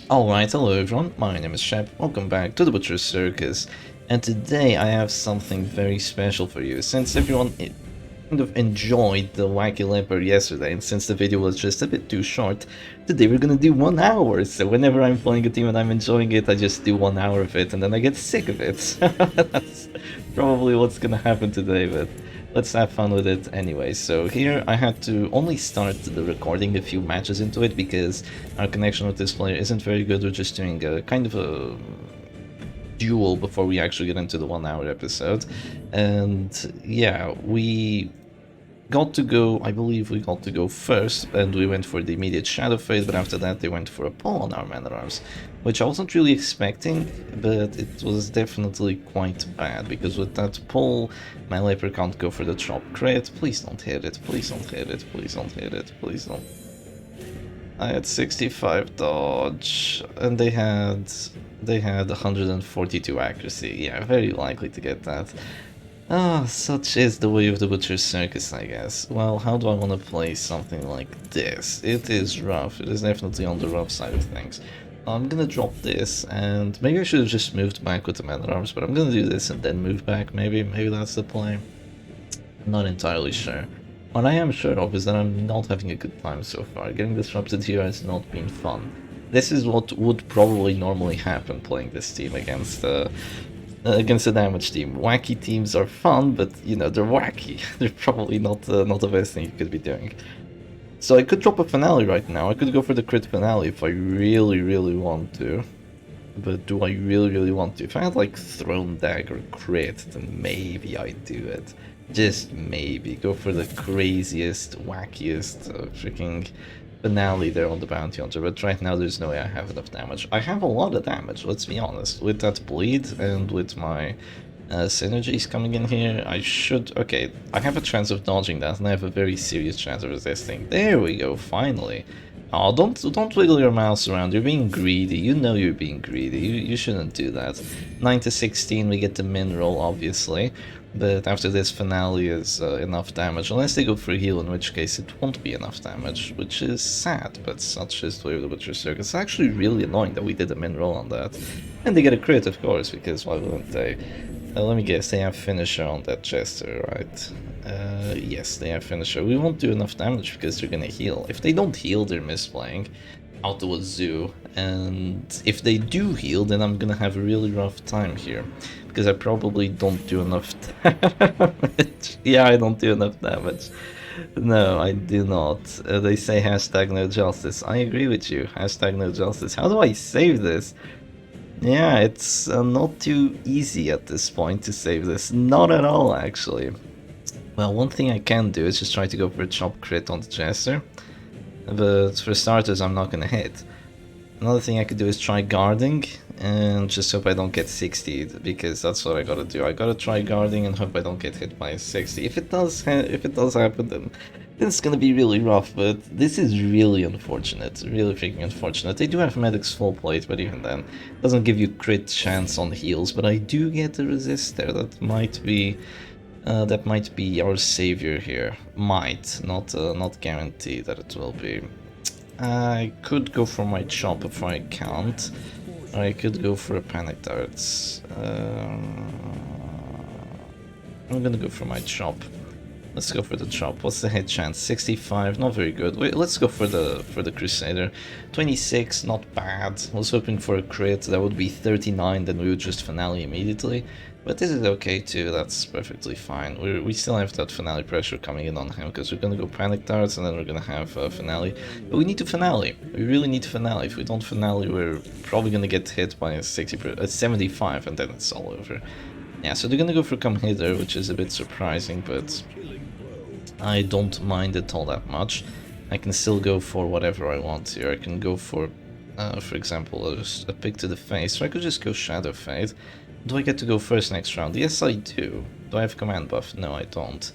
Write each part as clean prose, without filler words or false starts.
Alright, hello everyone, my name is Shep, welcome back to the Butcher's Circus, and today I have something very special for you. Since everyone kind of enjoyed the Wacky Leper yesterday, and since the video was just a bit too short, today we're gonna do 1 hour, so whenever I'm playing a team and I'm enjoying it, I just do 1 hour of it, and then I get sick of it. That's probably what's gonna happen today, but let's have fun with it anyway. So here I had to only start the recording a few matches into it because our connection with this player isn't very good. We're just doing a kind of a duel before we actually get into the 1 hour episode. And yeah, we got to go, I believe we got to go first, and we went for the immediate Shadow Fade, but after that they went for a pull on our Man-at-Arms, which I wasn't really expecting, but it was definitely quite bad, because with that pull, my Leper can't go for the chop crit. Please don't hit it, please don't hit it, please don't hit it, please don't. I had 65 dodge, and they had 142 accuracy. Yeah, very likely to get that. Ah, such is the way of the Butcher's Circus, I guess. Well, how do I want to play something like this? It is rough. It is definitely on the rough side of things. I'm gonna drop this, and maybe I should have just moved back with the Man-at-Arms, but I'm gonna do this and then move back, maybe. Maybe that's the play. I'm not entirely sure. What I am sure of is that I'm not having a good time so far. Getting disrupted here has not been fun. This is what would probably normally happen playing this team against a damage team. Wacky teams are fun, but you know, they're wacky. They're probably not the best thing you could be doing. So I could drop a finale right now. I could go for the crit finale if I really want to. But do I really want to? If I had like Throne Dagger crit, then maybe I'd do it. Just maybe. Go for the craziest, wackiest freaking finale there on the Bounty Hunter, but right now there's no way I have enough damage. I have a lot of damage, let's be honest. With that bleed and with my synergies coming in here, I should... Okay, I have a chance of dodging that, and I have a very serious chance of resisting. There we go, finally. Oh, don't wiggle your mouse around, you're being greedy, you know you're being greedy, you shouldn't do that. 9 to 16, we get the min roll, obviously. But after this, finale is enough damage, unless they go for a heal, in which case it won't be enough damage, which is sad, but such is the way of the Butcher's Circus. It's actually really annoying that we did a min roll on that. And they get a crit, of course, because why wouldn't they? Let me guess, they have finisher on that Jester, right? Yes, they have finisher. We won't do enough damage because they're gonna heal. If they don't heal, they're misplaying out the wazoo, and if they do heal, then I'm gonna have a really rough time here, because I probably don't do enough damage. Yeah, I don't do enough damage. No, I do not. They say hashtag no justice. I agree with you. Hashtag no justice. How do I save this? Yeah, it's not too easy at this point to save this. Not at all, actually. Well, one thing I can do is just try to go for a chop crit on the Jester. But for starters, I'm not gonna hit. Another thing I could do is try guarding and just hope I don't get 60'd, because that's what I gotta do. I gotta try guarding and hope I don't get hit by a 60. If it does happen, then it's gonna be really rough. But this is really unfortunate, really freaking unfortunate. They do have Medic's full plate, but even then, it doesn't give you crit chance on heals. But I do get a resist there. That might be our savior here. Might, not guarantee that it will be. I could go for my chop if I can't. Or I could go for a panic darts. I'm gonna go for my chop. Let's go for the chop. What's the hit chance? 65, not very good. Wait, let's go for the Crusader. 26, not bad. I was hoping for a crit. That would be 39, then we would just finale immediately. But this is okay too, that's perfectly fine. We still have that finale pressure coming in on him, because we're gonna go panic darts and then we're gonna have finale. But we need to finale. We really need to finale. If we don't finale, we're probably gonna get hit by a 75, and then it's all over. Yeah, so they're gonna go for come hither, which is a bit surprising, but I don't mind it all that much. I can still go for whatever I want here. I can go for example, a pick to the face, or I could just go Shadow Fade. Do I get to go first next round? Yes, I do. Do I have command buff? No, I don't.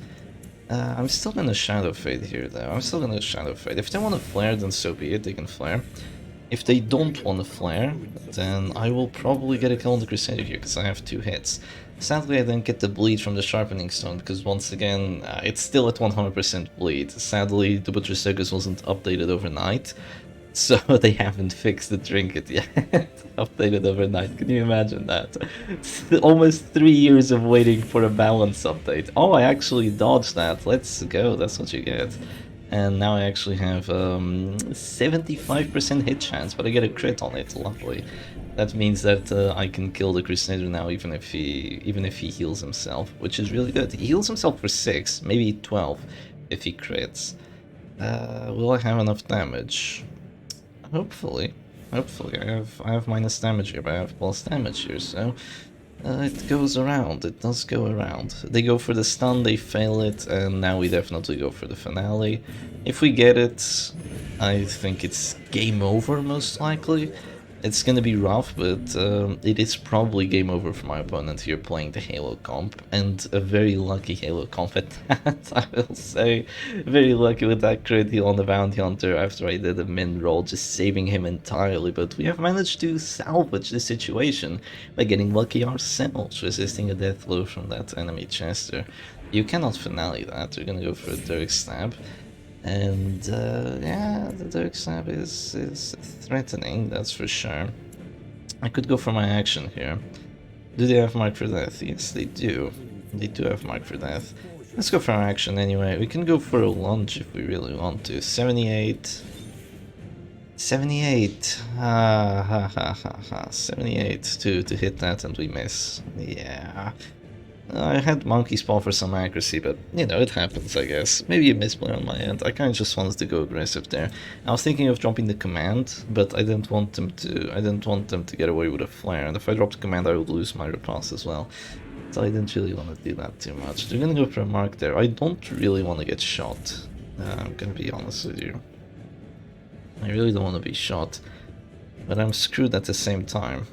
I'm still gonna Shadow Fade here, though. I'm still gonna Shadow Fade. If they want to flare, then so be it, they can flare. If they don't want to flare, then I will probably get a kill on the Crusader here, because I have 2 hits. Sadly, I didn't get the bleed from the Sharpening Stone, because once again, it's still at 100% bleed. Sadly, the Butcher's Circus wasn't updated overnight, So they haven't fixed the trinket yet. Updated overnight. Can you imagine that? It's almost 3 years of waiting for a balance update. Oh, I actually dodged that. Let's go. That's what you get. And now I actually have 75% hit chance, but I get a crit on it. Lovely. That means that I can kill the Crusader now, even if he heals himself, which is really good. He heals himself for 6, maybe 12, if he crits. Will I have enough damage? Hopefully. Hopefully. I have minus damage here, but I have plus damage here, so it goes around. It does go around. They go for the stun, they fail it, and now we definitely go for the finale. If we get it, I think it's game over, most likely. It's gonna be rough, but it is probably game over for my opponent here playing the Halo comp, and a very lucky Halo comp at that, I will say. Very lucky with that crit heal on the Bounty Hunter after I did a min roll, just saving him entirely, but we have managed to salvage the situation by getting lucky ourselves, resisting a death blow from that enemy Chester. You cannot finale that, you're gonna go for a Dirk Stab. And yeah, the Dirk Stab is threatening, that's for sure. I could go for my action here. Do they have Mark for Death? Yes, they do. They do have Mark for Death. Let's go for our action anyway. We can go for a lunge if we really want to. 78. 78. Ha ha ha ha ha. 78 to hit that and we miss. Yeah. I had Monkey's Paw for some accuracy, but, you know, it happens, I guess. Maybe a misplay on my end. I kinda just wanted to go aggressive there. I was thinking of dropping the command, but I didn't want them to get away with a flare, and if I dropped the command I would lose my repass as well. So I didn't really want to do that too much. They're gonna go for a mark there. I don't really want to get shot. I'm gonna be honest with you. I really don't want to be shot, but I'm screwed at the same time.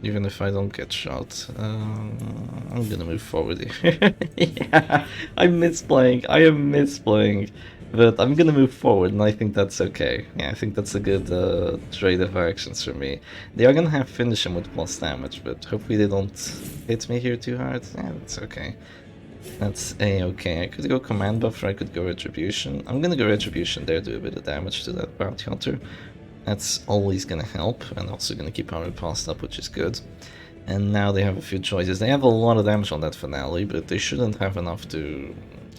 Even if I don't get shot, I'm gonna move forward here. Yeah, I'm misplaying. I am misplaying, but I'm gonna move forward, and I think that's okay. Yeah, I think that's a good trade of actions for me. They are gonna have finish him with plus damage, but hopefully they don't hit me here too hard. Yeah, that's okay. That's a-okay. I could go command buff, or I could go retribution. I'm gonna go retribution there, do a bit of damage to that bounty hunter. That's always gonna help, and also gonna keep our repass up, which is good. And now they have a few choices. They have a lot of damage on that finale, but they shouldn't have enough to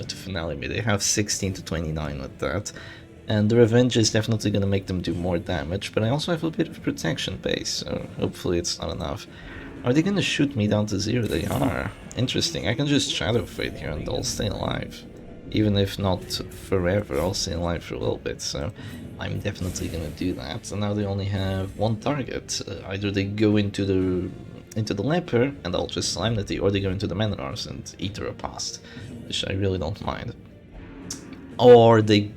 finale me. They have 16 to 29 with that. And the revenge is definitely gonna make them do more damage, but I also have a bit of protection base, so hopefully it's not enough. Are they gonna shoot me down to 0? They are. Interesting. I can just Shadow Fade here and I'll stay alive. Even if not forever, I'll stay alive for a little bit, so I'm definitely gonna do that. And now they only have one target. Either they go into the Leper and I'll just Solemnity, or they go into the Men-at-Arms and eat a past, which I really don't mind. Or they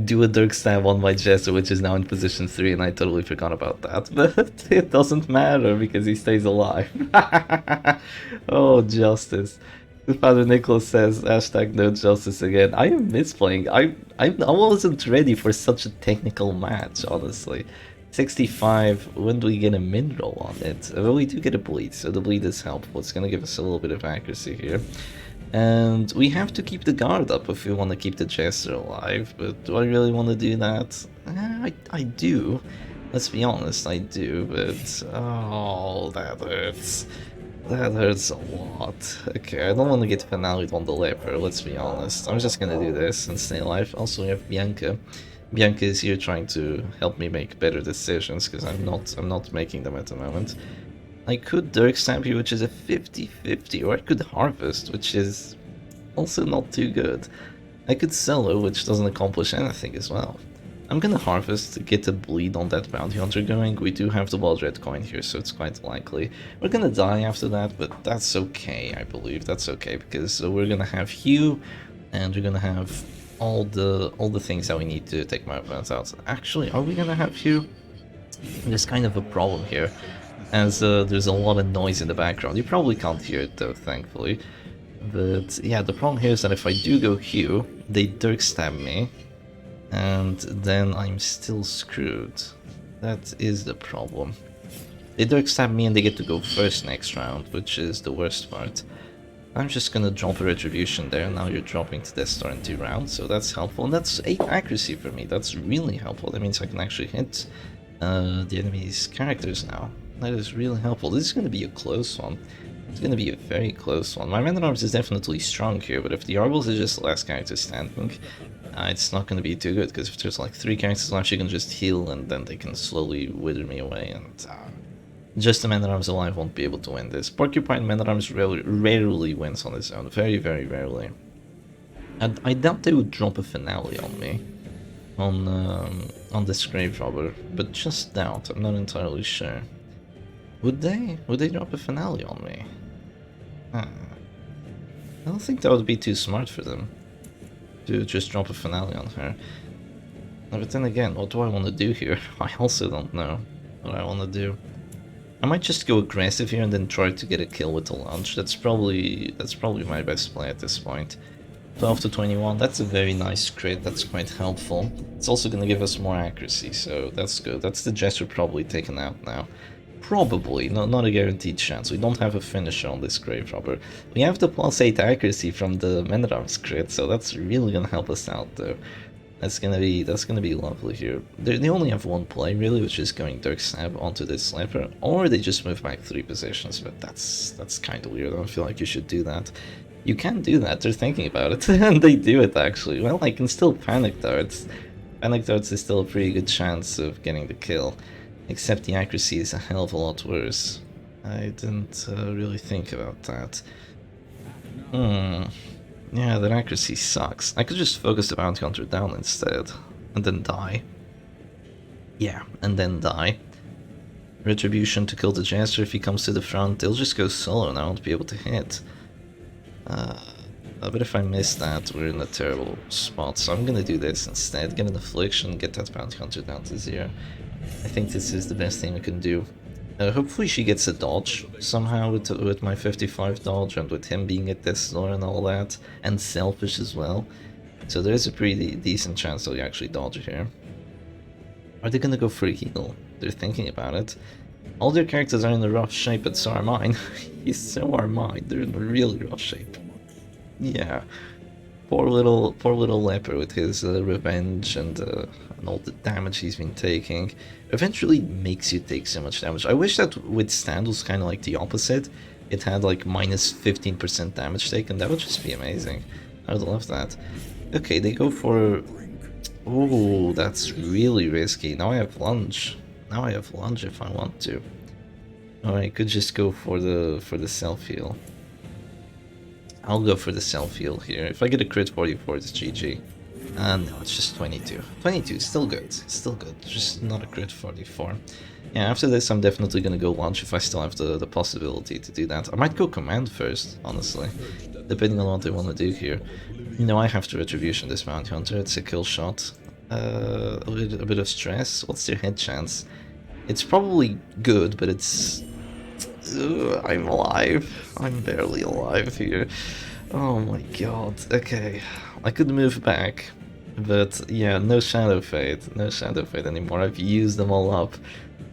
do a Dirk Stab on my Jester, which is now in position 3, and I totally forgot about that. But it doesn't matter because he stays alive. Oh, justice. Father Nicholas says, hashtag no justice again. I am misplaying. I wasn't ready for such a technical match, honestly. 65, when do we get a min roll on it? Well, we do get a bleed, so the bleed is helpful. It's gonna give us a little bit of accuracy here. And we have to keep the guard up if we want to keep the Jester alive, but do I really want to do that? I do. Let's be honest, I do, but... oh, that hurts. That hurts a lot. Okay, I don't want to get finaled on the Leper, let's be honest. I'm just gonna do this and stay alive. Also, we have Bianca. Bianca is here trying to help me make better decisions, because I'm not making them at the moment. I could Dirk Stab here, which is a 50-50, or I could Harvest, which is also not too good. I could Solo, which doesn't accomplish anything as well. I'm gonna Harvest to get a bleed on that Bounty Hunter going. We do have the Blood Red coin here, so it's quite likely. We're gonna die after that, but that's okay, I believe. That's okay, because we're gonna have Hugh, and we're gonna have all the things that we need to take my opponents out. Actually, are we gonna have Hugh? There's kind of a problem here, as there's a lot of noise in the background. You probably can't hear it though, thankfully. But yeah, the problem here is that if I do go Hugh, they Dirk Stab me, and then I'm still screwed. That is the problem. They Dirk Stab me and they get to go first next round, which is the worst part. I'm just gonna drop a Retribution there. Now you're dropping to Death Star in 2 rounds, so that's helpful. And that's 8 accuracy for me. That's really helpful. That means I can actually hit the enemy's characters now. That is really helpful. This is gonna be a close one. It's gonna be a very close one. My Man-at-Arms is definitely strong here, but if the Arbles is just the last character standing, it's not gonna be too good, because if there's like 3 characters left, you can just heal and then they can slowly wither me away, and just the Man-at-Arms alive won't be able to win this. Porcupine Man-at-Arms rarely wins on his own, very, very rarely. And I doubt they would drop a finale on me, on this Grave Robber, but just doubt, I'm not entirely sure. Would they? Would they drop a finale on me? I don't think that would be too smart for them, to just drop a finale on her. But then again, what do I want to do here? I also don't know what I want to do. I might just go aggressive here and then try to get a kill with the launch. That's probably my best play at this point. 12 to 21, that's a very nice crit, that's quite helpful. It's also going to give us more accuracy, so that's good. That's the Jester probably taken out now. Probably, not a guaranteed chance. We don't have a finisher on this Grave Robber. We have the +8 accuracy from the Man-at-Arms crit, so that's really gonna help us out though. That's gonna be lovely here. They only have one play really, which is going Dark Stab onto this Leper, or they just move back 3 positions, but that's kind of weird. I don't feel like you should do that. You can do that, they're thinking about it, and they do it actually. Well, I can still Panic Darts. Panic Darts is still a pretty good chance of getting the kill. Except the accuracy is a hell of a lot worse. I didn't really think about that. Yeah, that accuracy sucks. I could just focus the Bounty Hunter down instead, and then die. Yeah, and then die. Retribution to kill the Jester if he comes to the front. They'll just go solo and I won't be able to hit. But if I miss that, we're in a terrible spot. So I'm gonna do this instead. Get an Affliction, get that Bounty Hunter down to 0. I think this is the best thing we can do. Hopefully she gets a dodge somehow with my 55 dodge and with him being at Death's Door and all that, and Selfish as well. So there is a pretty decent chance they'll actually dodge here. Are they gonna go for a heal? They're thinking about it. All their characters are in a rough shape, but so are mine. So are mine. They're in a really rough shape. Yeah. Poor little Leper with his revenge and all the damage he's been taking. Eventually makes you take so much damage. I wish that Withstand was kind of like the opposite. It had like minus 15% damage taken. That would just be amazing. I would love that. Okay, they go for... Oh, that's really risky. Now I have Lunge. Now I have Lunge if I want to. Or I could just go for the self-heal. I'll go for the self-heal here. If I get a crit 44, it's GG. No, it's just 22. 22, still good. Still good. Just not a crit 44. Yeah, after this I'm definitely gonna go launch if I still have the possibility to do that. I might go command first, honestly. Depending on what I want to do here. You know, I have to Retribution this Bounty Hunter. It's a kill shot. A bit of stress. What's their hit chance? It's probably good, but it's... I'm alive. I'm barely alive here. Oh my god. Okay. I could move back. But yeah, no Shadow Fade. No Shadow Fade anymore. I've used them all up.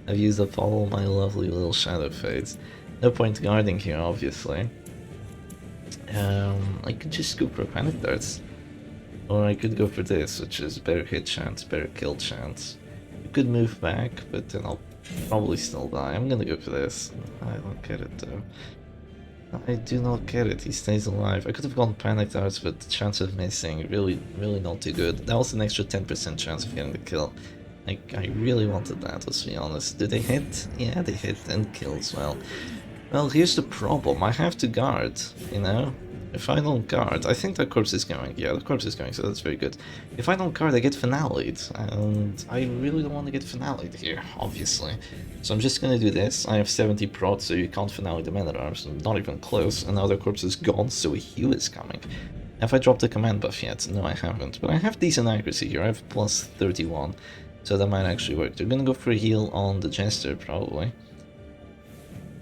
I've used up all my lovely little Shadow Fades. No point guarding here, obviously. I could just go for Panic Darts. Or I could go for this, which is better hit chance, better kill chance. I could move back, but then I'll probably still die. I'm gonna go for this. I don't get it though. I do not get it. He stays alive. I could have gone Panic Darts, but the chance of missing, really not too good. That was an extra 10% chance of getting the kill. I really wanted that, let's be honest. Did they hit? Yeah, they hit and kill as well. Well, here's the problem. I have to guard, you know? If I don't guard, I think that corpse is going. Yeah, the corpse is going, so that's very good. If I don't guard, I get finale'd, and I really don't want to get finale'd here, obviously. So I'm just gonna do this. I have 70 prot, so you can't finale the Man-at-Arms, not even close, and now the corpse is gone, so a heal is coming. Have I dropped the command buff yet? No, I haven't, but I have decent accuracy here. I have plus 31, so that might actually work. They're gonna go for a heal on the Jester, probably.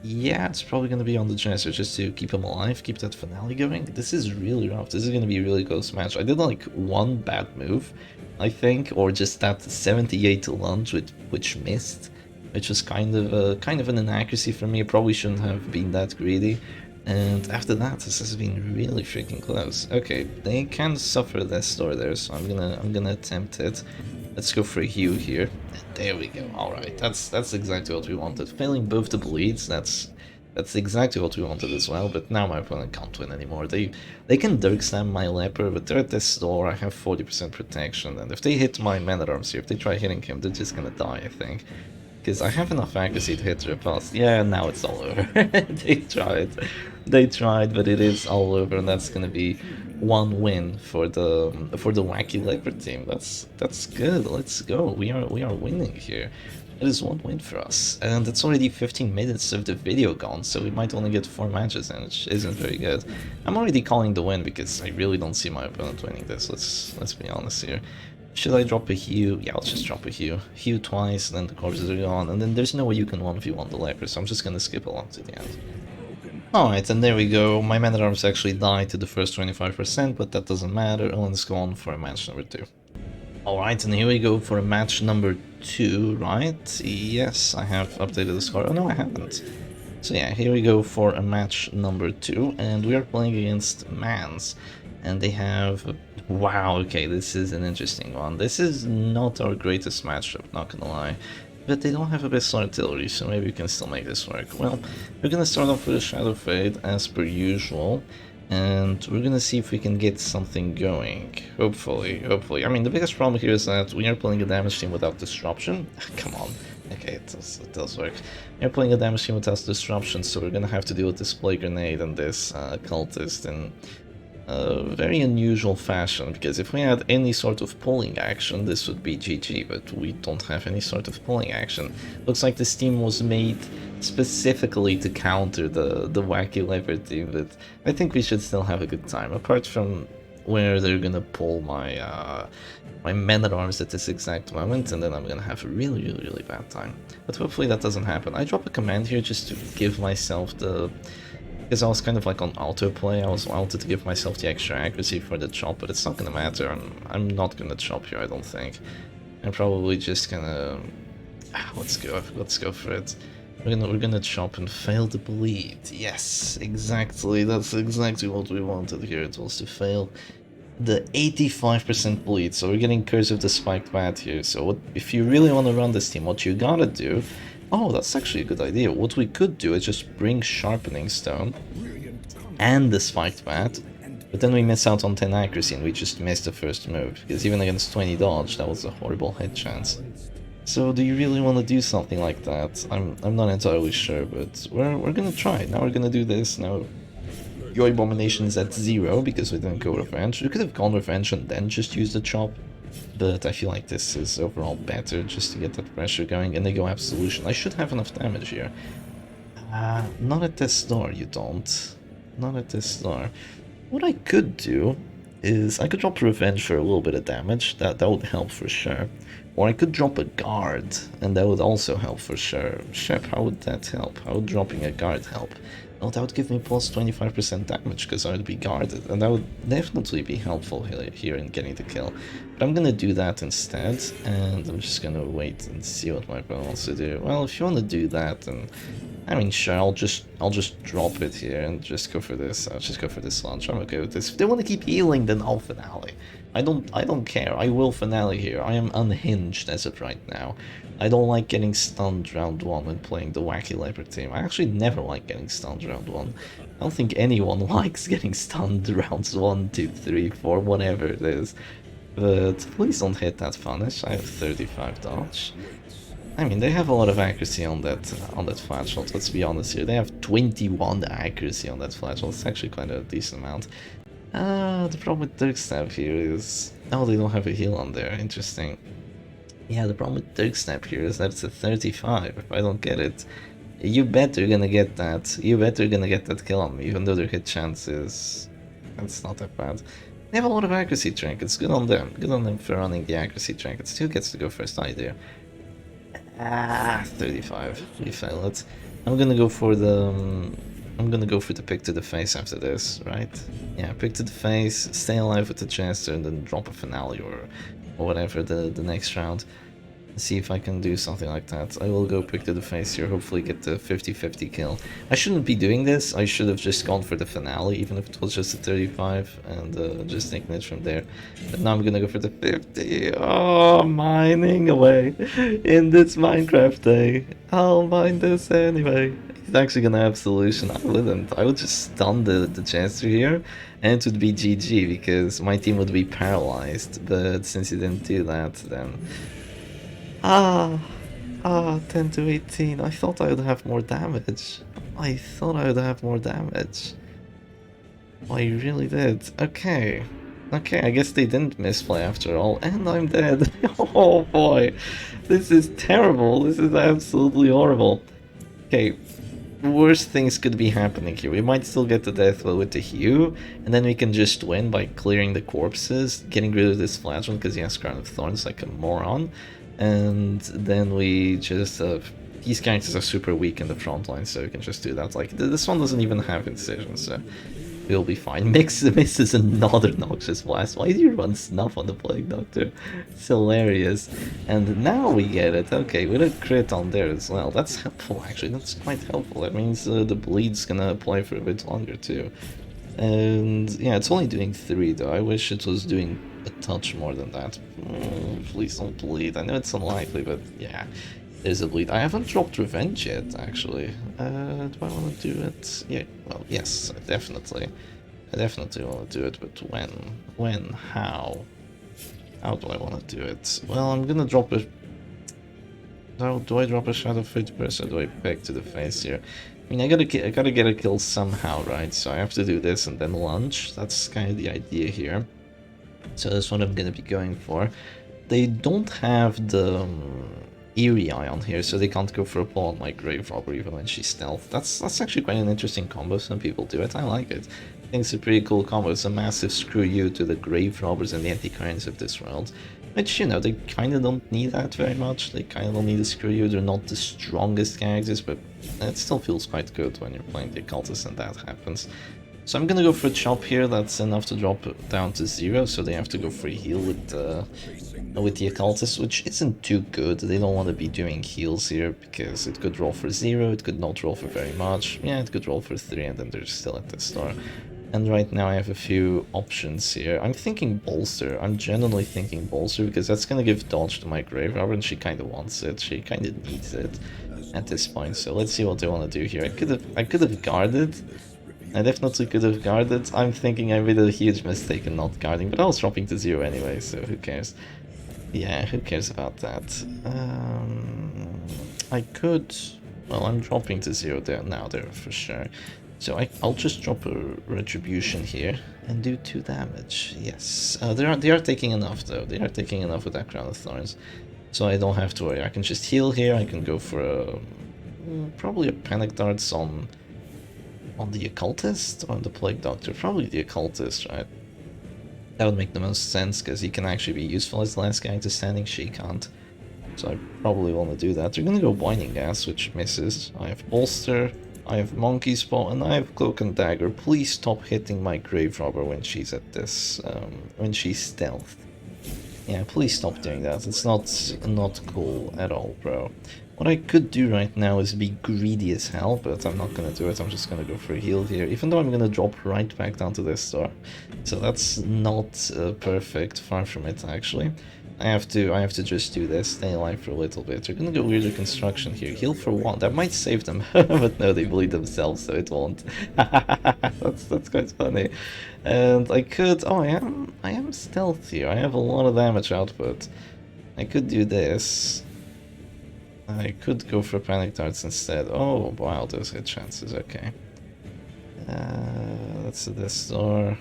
Yeah, it's probably going to be on the Jester just to keep him alive, keep that finale going. This is really rough. This is going to be a really close match. I did like one bad move, I think, or just that 78 lunge which missed, which was kind of an inaccuracy for me. I probably shouldn't have been that greedy. And after that, this has been really freaking close. Okay, they can suffer this store there, so I'm gonna attempt it. Let's go for a Hue here. And there we go. Alright, that's exactly what we wanted. Failing both the bleeds, that's exactly what we wanted as well, but now my opponent can't win anymore. They can Dirk Slam my Leper, but they're at this door, I have 40% protection, and if they hit my Man-at-Arms here, if they try hitting him, they're just gonna die, I think. Because I have enough accuracy to hit the repulse. Yeah, now it's all over. They tried. They tried, but it is all over, and that's gonna be one win for the wacky Leper team. That's good. Let's go. We are winning here. It is one win for us, and it's already 15 minutes of the video gone, so we might only get 4 matches in, which isn't very good. I'm already calling the win because I really don't see my opponent winning this. Let's be honest here. Should I drop a Hue? Yeah, I'll just drop a Hue. Hue twice, and then the corpses are gone, and then there's no way you can 1v1 the Leper, so I'm just gonna skip along to the end. Alright, and there we go. My Man-at-Arms actually died to the first 25%, but that doesn't matter. Let's go on for match number 2. Alright, and here we go for match number 2, right? Yes, I have updated the score. Oh no, I haven't. So yeah, here we go for a match number 2, and we are playing against Mans. And they have... Wow, okay, this is an interesting one. This is not our greatest matchup, not gonna lie. But they don't have a best artillery, so maybe we can still make this work. Well, we're gonna start off with a Shadow Fade, as per usual. And we're gonna see if we can get something going. Hopefully. I mean, the biggest problem here is that we are playing a damage team without disruption. Come on. Okay, it does work. We're playing a damage team without disruption, so we're gonna have to deal with this Plague Grenade and this cultist in a very unusual fashion, because if we had any sort of pulling action, this would be GG, but we don't have any sort of pulling action. Looks like this team was made specifically to counter the wacky Leper team, but I think we should still have a good time, apart from where they're gonna pull my my Man-at-Arms at this exact moment, and then I'm gonna have a really bad time. But hopefully that doesn't happen. I drop a command here just to give myself the... Because I was kind of like on autoplay, I wanted to give myself the extra accuracy for the chop, but it's not gonna matter. I'm not gonna chop here, I don't think. I'm probably just gonna... let's go for it. We're gonna chop and fail the bleed. Yes, exactly. That's exactly what we wanted here. It was to fail the 85% bleed. So we're getting Curse of the Spiked Bat here. So if you really want to run this team, what you gotta do... Oh, that's actually a good idea. What we could do is just bring Sharpening Stone and the Spiked Bat, but then we miss out on 10 accuracy and we just missed the first move, because even against 20 dodge, that was a horrible hit chance. So do you really want to do something like that? I'm not entirely sure, but we're gonna try. Now we're gonna do this. Now your Abomination is at 0 because we didn't go Revenge. We could have gone Revenge and then just use the chop, but I feel like this is overall better just to get that pressure going, and they go Absolution. I should have enough damage here. Not at this door, you don't. Not at this door. What I could do is I could drop Revenge for a little bit of damage. That would help for sure. Or I could drop a guard, and that would also help for sure. Shep, how would that help? How would dropping a guard help? Oh, that would give me plus 25% damage because I would be guarded, and that would definitely be helpful here in getting the kill. But I'm gonna do that instead, and I'm just gonna wait and see what my opponent wants to do. Well, if you want to do that, then I mean, sure, I'll just drop it here and just go for this. I'll just go for this launch. I'm okay with this. If they want to keep healing, then I'll finale. I don't care. I will finale here. I am unhinged as of right now. I don't like getting stunned round 1 when playing the wacky Leper team. I actually never like getting stunned round 1. I don't think anyone likes getting stunned rounds 1, 2, 3, 4, whatever it is. But please don't hit that punish. I have 35 dodge. I mean, they have a lot of accuracy on that flat shot, let's be honest here. They have 21 accuracy on that flat shot. It's actually quite a decent amount. The problem with Dirk Stab here is... Oh, they don't have a heal on there. Interesting. Yeah, the problem with Dirk Stab here is that it's a 35. If I don't get it, you bet you're gonna get that. You bet you're gonna get that kill on me, even though their hit chance is... That's not that bad. They have a lot of accuracy trinkets. Good on them. Good on them for running the accuracy trinkets. Who gets to go first? I do. 35. We fail it. I'm gonna go for the pick to the face after this, right? Yeah, pick to the face, stay alive with the Chester, and then drop a finale or whatever the next round. See if I can do something like that. I will go quick to the face here, hopefully get the 50-50 kill. I shouldn't be doing this, I should have just gone for the finale, even if it was just a 35, and just taking it from there. But now I'm gonna go for the 50. Oh, mining away in this Minecraft day. I'll mine this anyway. He's actually gonna have solution. I wouldn't. I would just stun the Chancellor here, and it would be GG, because my team would be paralyzed. But since he didn't do that, then... 10 to 18. I thought I would have more damage. I thought I would have more damage. I really did. Okay. Okay, I guess they didn't misplay after all, and I'm dead. Oh boy. This is terrible. This is absolutely horrible. Okay. Worse things could be happening here. We might still get the death blow with the Hue, and then we can just win by clearing the corpses, getting rid of this flagellant because he has Crown of Thorns like a moron. And then we just these characters are super weak in the front line, so we can just do that. Like this one doesn't even have incision, so we'll be fine. Misses another noxious blast. Why do you run snuff on the Plague Doctor? It's hilarious. And now we get it. Okay, with a crit on there as well. That's helpful actually. That's quite helpful. That means the bleed's gonna apply for a bit longer too. And yeah, it's only doing 3 though. I wish it was doing a touch more than that. Please don't bleed. I know it's unlikely, but yeah, there's a bleed. I haven't dropped Revenge yet, actually. Do I want to do it? Yeah, well, yes, definitely. I definitely want to do it, but when? When? How? How do I want to do it? Well, I'm gonna drop a... Do I drop a Shadow Fate burst, or do I peg to the face here? I mean, I gotta get a kill somehow, right? So I have to do this and then lunge. That's kind of the idea here. So that's what I'm gonna be going for. They don't have the Eerie Eye on here, so they can't go for a pull on my Grave Robber even when she's stealth. That's actually quite an interesting combo. Some people do it. I like it. I think it's a pretty cool combo. It's a massive screw you to the Grave Robbers and the Antiquarians of this world. Which, you know, they kind of don't need that very much. They kind of don't need a screw you. They're not the strongest characters, but it still feels quite good when you're playing the Occultist and that happens. So I'm gonna go for a chop here. That's enough to drop it down to 0, so they have to go for a heal with the Occultist, which isn't too good. They don't want to be doing heals here, because it could roll for 0, it could not roll for very much. Yeah, it could roll for 3, and then they're still at the start. And right now I have a few options here. I'm thinking Bolster. I'm genuinely thinking Bolster, because that's gonna give dodge to my Grave Robber, and she kind of wants it. She kind of needs it at this point. So let's see what they want to do here. I could have guarded. I definitely could have guarded. I'm thinking I made a huge mistake in not guarding, but I was dropping to 0 anyway, so who cares? Yeah, who cares about that? I could... Well, I'm dropping to 0 there now, there for sure. So I'll just drop a Retribution here and do 2 damage. Yes, they are taking enough though. They are taking enough with that Crown of Thorns, so I don't have to worry. I can just heal here. I can go for a probably a Panic Darts on the Occultist or on the Plague Doctor. Probably the Occultist, right? That would make the most sense because he can actually be useful as the last character standing. She can't. So I probably want to do that. They're gonna go Binding Gas, which misses. I have Bolster, I have Monkey Paw, and I have Cloak and Dagger. Please stop hitting my Grave Robber when she's at this, when she's stealth. Yeah, please stop doing that. It's not cool at all, bro. What I could do right now is be greedy as hell, but I'm not gonna do it. I'm just gonna go for a heal here, even though I'm gonna drop right back down to this star. So that's not perfect, far from it actually. I have to just do this, stay alive for a little bit. They're gonna go weirder construction here. Heal for 1. That might save them, but no, they bleed themselves, so it won't. that's quite funny. And I could... Oh, I am stealth here. I have a lot of damage output. I could do this. I could go for Panic Darts instead. Oh, wow, those hit chances. Okay. Let's do this door.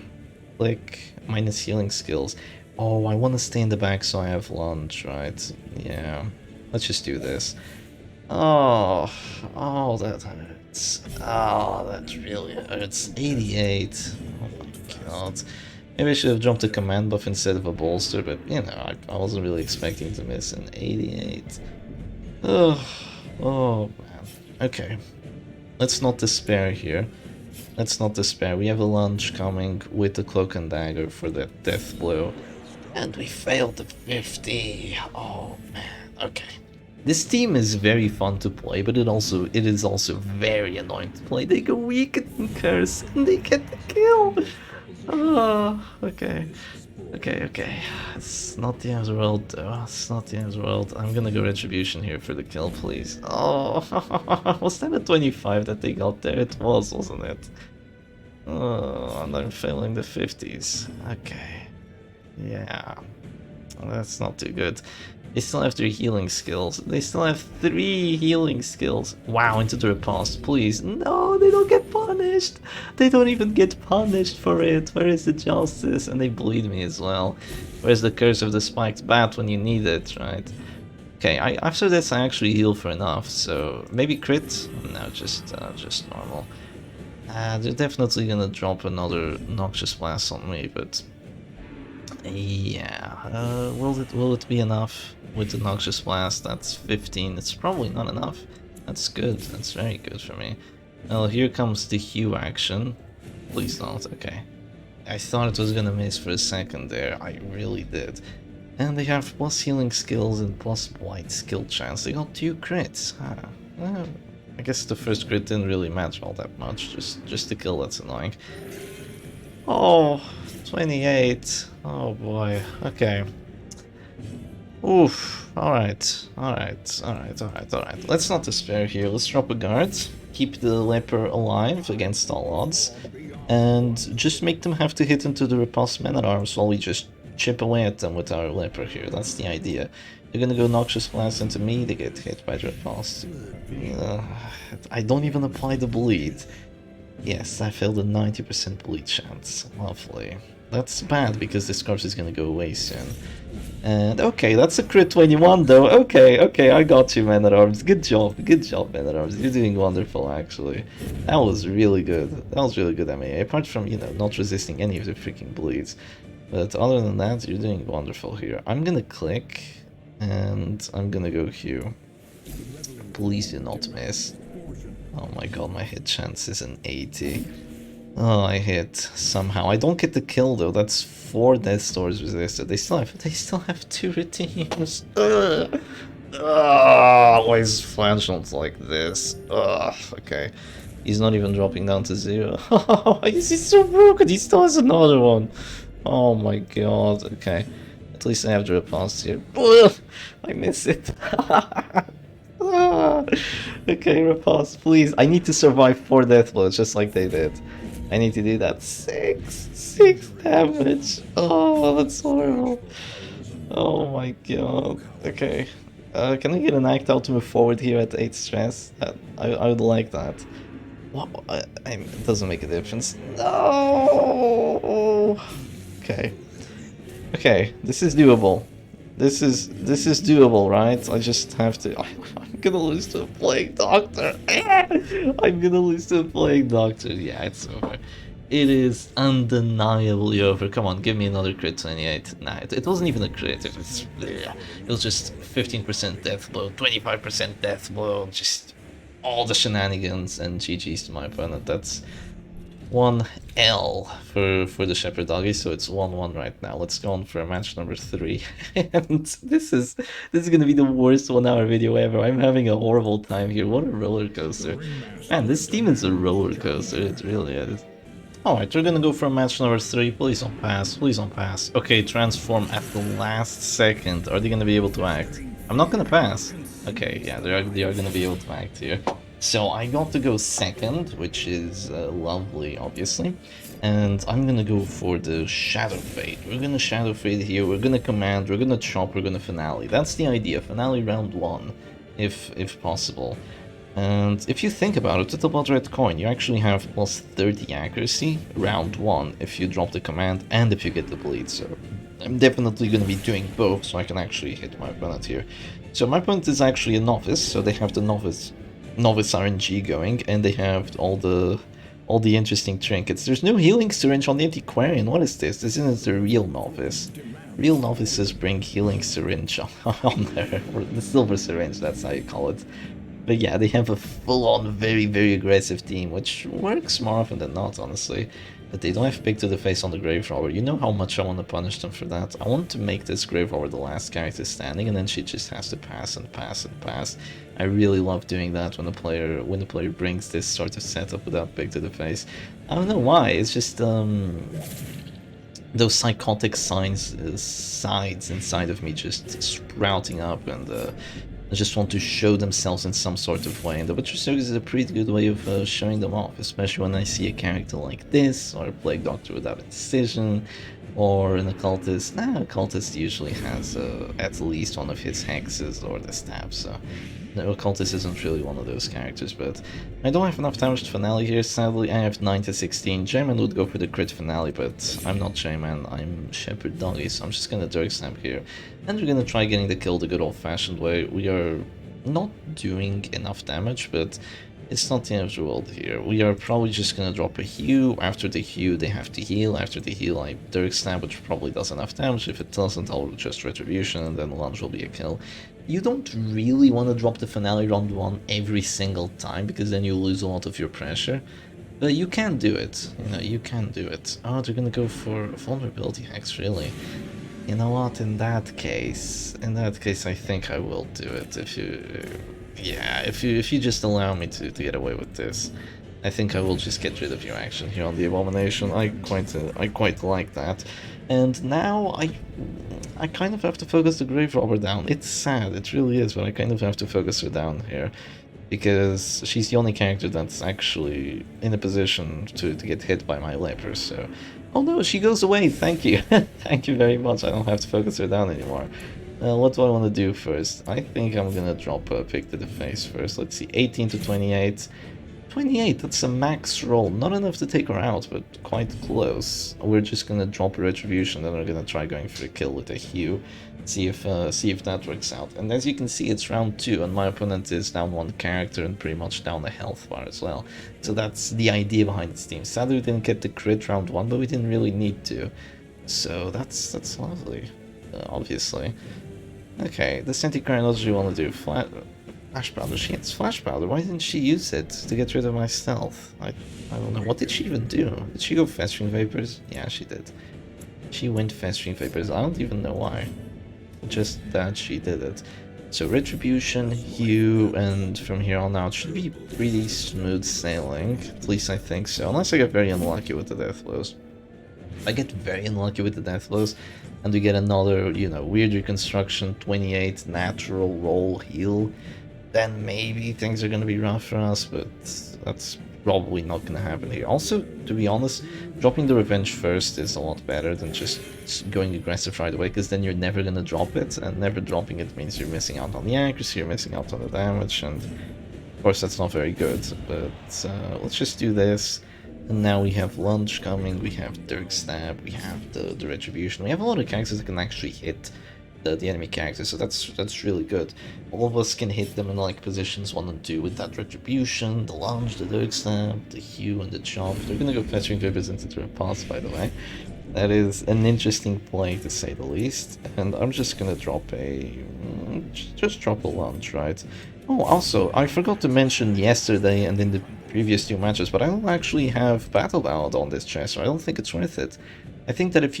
Click. Minus healing skills. Oh, I want to stay in the back so I have lunge, right? Yeah. Let's just do this. Oh, that hurts. Oh, that really hurts. 88. Oh my god. Maybe I should have jumped a command buff instead of a bolster, but you know, I wasn't really expecting to miss an 88. Oh man. Okay. Let's not despair here. Let's not despair. We have a lunge coming with the Cloak and Dagger for that death blow. And we failed the 50. Oh man. Okay. This team is very fun to play, but it is also very annoying to play. They go weak and curse, and they get the kill. Oh, okay. Okay. It's not the end of the world, though. It's not the end of the world. I'm gonna go Retribution here for the kill, please. Oh, was that a 25 that they got there? It was, wasn't it? Oh, and I'm failing the 50s. Okay. Yeah. That's not too good. They still have 3 healing skills. They still have 3 healing skills. Wow, into the riposte, please. No, they don't get punished. They don't even get punished for it. Where is the justice? And they bleed me as well. Where's the curse of the spiked bat when you need it, right? Okay, after this I actually heal for enough, so maybe crit? No, just normal. They're definitely gonna drop another Noxious Blast on me, but yeah, will it be enough with the Noxious Blast? That's 15. It's probably not enough. That's good. That's very good for me. Well, here comes the Hue action. Please don't. Okay. I thought it was gonna miss for a second there. I really did. And they have plus healing skills and plus white skill chance. They got 2 crits. I guess the first crit didn't really matter all that much. Just the kill that's annoying. Oh, 28. Oh boy. Okay. Oof. Alright. Let's not despair here. Let's drop a guard. Keep the Leper alive against all odds. And just make them have to hit into the repulsed men-at-arms while we just chip away at them with our Leper here. That's the idea. They're gonna go Noxious Blast into me, they get hit by the repulsed. I don't even apply the bleed. Yes, I failed a 90% bleed chance. Lovely. That's bad because this corpse is gonna go away soon. And okay, that's a crit 21 though. Okay, I got you, Men-at-Arms. Good job, Men-at-Arms. You're doing wonderful, actually. That was really good. That was really good MAA, apart from, you know, not resisting any of the freaking bleeds. But other than that, you're doing wonderful here. I'm gonna click, and I'm gonna go Hue. Please do not miss. Oh my god, my hit chance is an 80. Oh, I hit somehow. I don't get the kill though. That's 4 Death Doors resisted. They still have 2 redeems. Why is Flangelant like this? Okay. He's not even dropping down to 0. He's so broken. He still has another one. Oh my god. Okay. At least I have the repulse here. I miss it. Okay, repulse, please. I need to survive 4 death blows just like they did. I need to do that. 6 damage. Oh, that's horrible. Oh my god. Okay. Can I get an act out to move forward here at 8 stress? I would like that. What? It doesn't make a difference. No. Okay. Okay, this is doable. This is doable, right? I just have to. I'm gonna lose to a Plague Doctor. I'm gonna lose to a Plague Doctor. Yeah, it's over. It is undeniably over. Come on, give me another crit 28. Nah, it wasn't even a crit. It was just 15% death blow, 25% death blow, just all the shenanigans, and GG's to my opponent. That's 1L for the Shepherd Doggy, so it's 1-1 right now. Let's go on for match number 3. And this is gonna be the worst 1-hour video ever. I'm having a horrible time here. What a roller coaster. Man, this team is a roller coaster, it really is. Alright, we're gonna go for match number 3. Please don't pass, please don't pass. Okay, transform at the last second. Are they gonna be able to act? I'm not gonna pass. Okay, yeah, they are gonna be able to act here. So I got to go second, which is lovely, obviously. And I'm gonna go for the Shadow Fade. We're gonna Shadow Fade here, we're gonna command, we're gonna chop, we're gonna finale. That's the idea, finale round 1, if possible. And if you think about it, with the Blood Red Coin, you actually have plus 30 accuracy round 1 if you drop the command and if you get the bleed. So I'm definitely gonna be doing both so I can actually hit my opponent here. So my opponent is actually a novice, so they have the novice RNG going, and they have all the interesting trinkets. There's no healing syringe on the antiquarian. What is this? This isn't the real novice. Real novices bring healing syringe on there, or the silver syringe, that's how you call it. But yeah, they have a full-on, very, very aggressive team, which works more often than not, honestly. but they don't have pick to the face on the grave robber. You know how much I want to punish them for that. I want to make this grave robber the last character standing, and then she just has to pass and pass and pass. I really love doing that when the player brings this sort of setup without pick to the face. I don't know why. It's just those psychotic sides inside of me just sprouting up, and I just want to show themselves in some sort of way, and the Butcher Circus is a pretty good way of showing them off, especially when I see a character like this, or a Plague Doctor without a decision, or an Occultist. Occultist usually has at least one of his hexes or the stab, so the Occultist isn't really one of those characters, but I don't have enough damage to Finale here, sadly. I have 9 to 16. J-Man would go for the crit Finale, but I'm not J-Man, I'm Shepherd Doggy, so I'm just gonna Dirk Stamp here. And we're gonna try getting the kill the good old-fashioned way. We are not doing enough damage, but it's not the end of the world here. We are probably just gonna drop a Hue. After the Hue, they have to heal. After the heal, I Dirk Stab, which probably does enough damage. If it doesn't, I'll just Retribution, and then Lunge will be a kill. You don't really want to drop the Finale round 1 every single time, because then you lose a lot of your pressure. But you can do it. You know, you can do it. Oh, they're gonna go for Vulnerability Hex, really. You know what, in that case, I think I will do it. If you just allow me to get away with this, I think I will just get rid of your action here on the Abomination. I quite like that. And now I kind of have to focus the Grave Robber down. It's sad, it really is, but I kind of have to focus her down here, because she's the only character that's actually in a position to get hit by my Leper, so... Oh no, she goes away, thank you! Thank you very much, I don't have to focus her down anymore. What do I want to do first? I think I'm gonna drop a pick to the face first. Let's see, 18 to 28. 28, that's a max roll. Not enough to take her out, but quite close. We're just gonna drop a Retribution, then we're gonna try going for a kill with a Hue. See if that works out. And as you can see, it's round 2, and my opponent is down 1 character and pretty much down a health bar as well. So that's the idea behind this team. Sadly, we didn't get the crit round 1, but we didn't really need to. So that's lovely, obviously. Okay, the Centicrine, what does she want to do? Flash Powder. She has Flash Powder. Why didn't she use it to get rid of my stealth? I don't know. What did she even do? Did she go Festering Vapors? Yeah, she did. She went Festering Vapors. I don't even know why. Just that she did it. So Retribution, Hue, and from here on out should be pretty smooth sailing. At least I think so. Unless I get very unlucky with the death blows. If I get very unlucky with the death blows, and we get another, you know, weird reconstruction, 28, natural roll, heal, then maybe things are going to be rough for us, but that's probably not going to happen here. Also, to be honest, dropping the Revenge first is a lot better than just going aggressive right away, because then you're never going to drop it, and never dropping it means you're missing out on the accuracy, you're missing out on the damage, and of course that's not very good. But let's just do this. And now we have Lunge coming, we have Dirk Stab, we have the Retribution. We have a lot of characters that can actually hit the enemy characters, so that's really good. All of us can hit them in like positions 1 and 2 with that Retribution, the Lunge, the Dirk Stab, the Hue, and the Chop. They're gonna go Festering Vapors into the Repulse, by the way. That is an interesting play, to say the least. And I'm just gonna drop just drop a Lunge, right? Oh, also, I forgot to mention yesterday and in the previous 2 matches, but I don't actually have Battle Ballad on this chest, so I don't think it's worth it. I think that if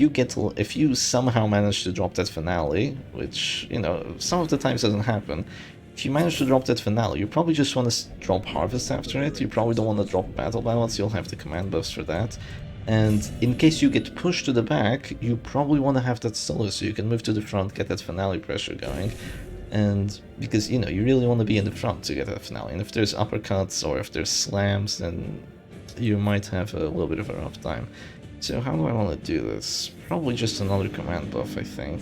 you somehow manage to drop that Finale, which, you know, some of the times doesn't happen, if you manage to drop that Finale, you probably just want to drop Harvest after it. You probably don't want to drop Battle Ballads, you'll have the command buffs for that. And in case you get pushed to the back, you probably want to have that solo so you can move to the front, get that Finale pressure going. And because, you know, you really want to be in the front to get that Finale. And if there's uppercuts or if there's slams, then you might have a little bit of a rough time. So how do I want to do this? Probably just another command buff, I think.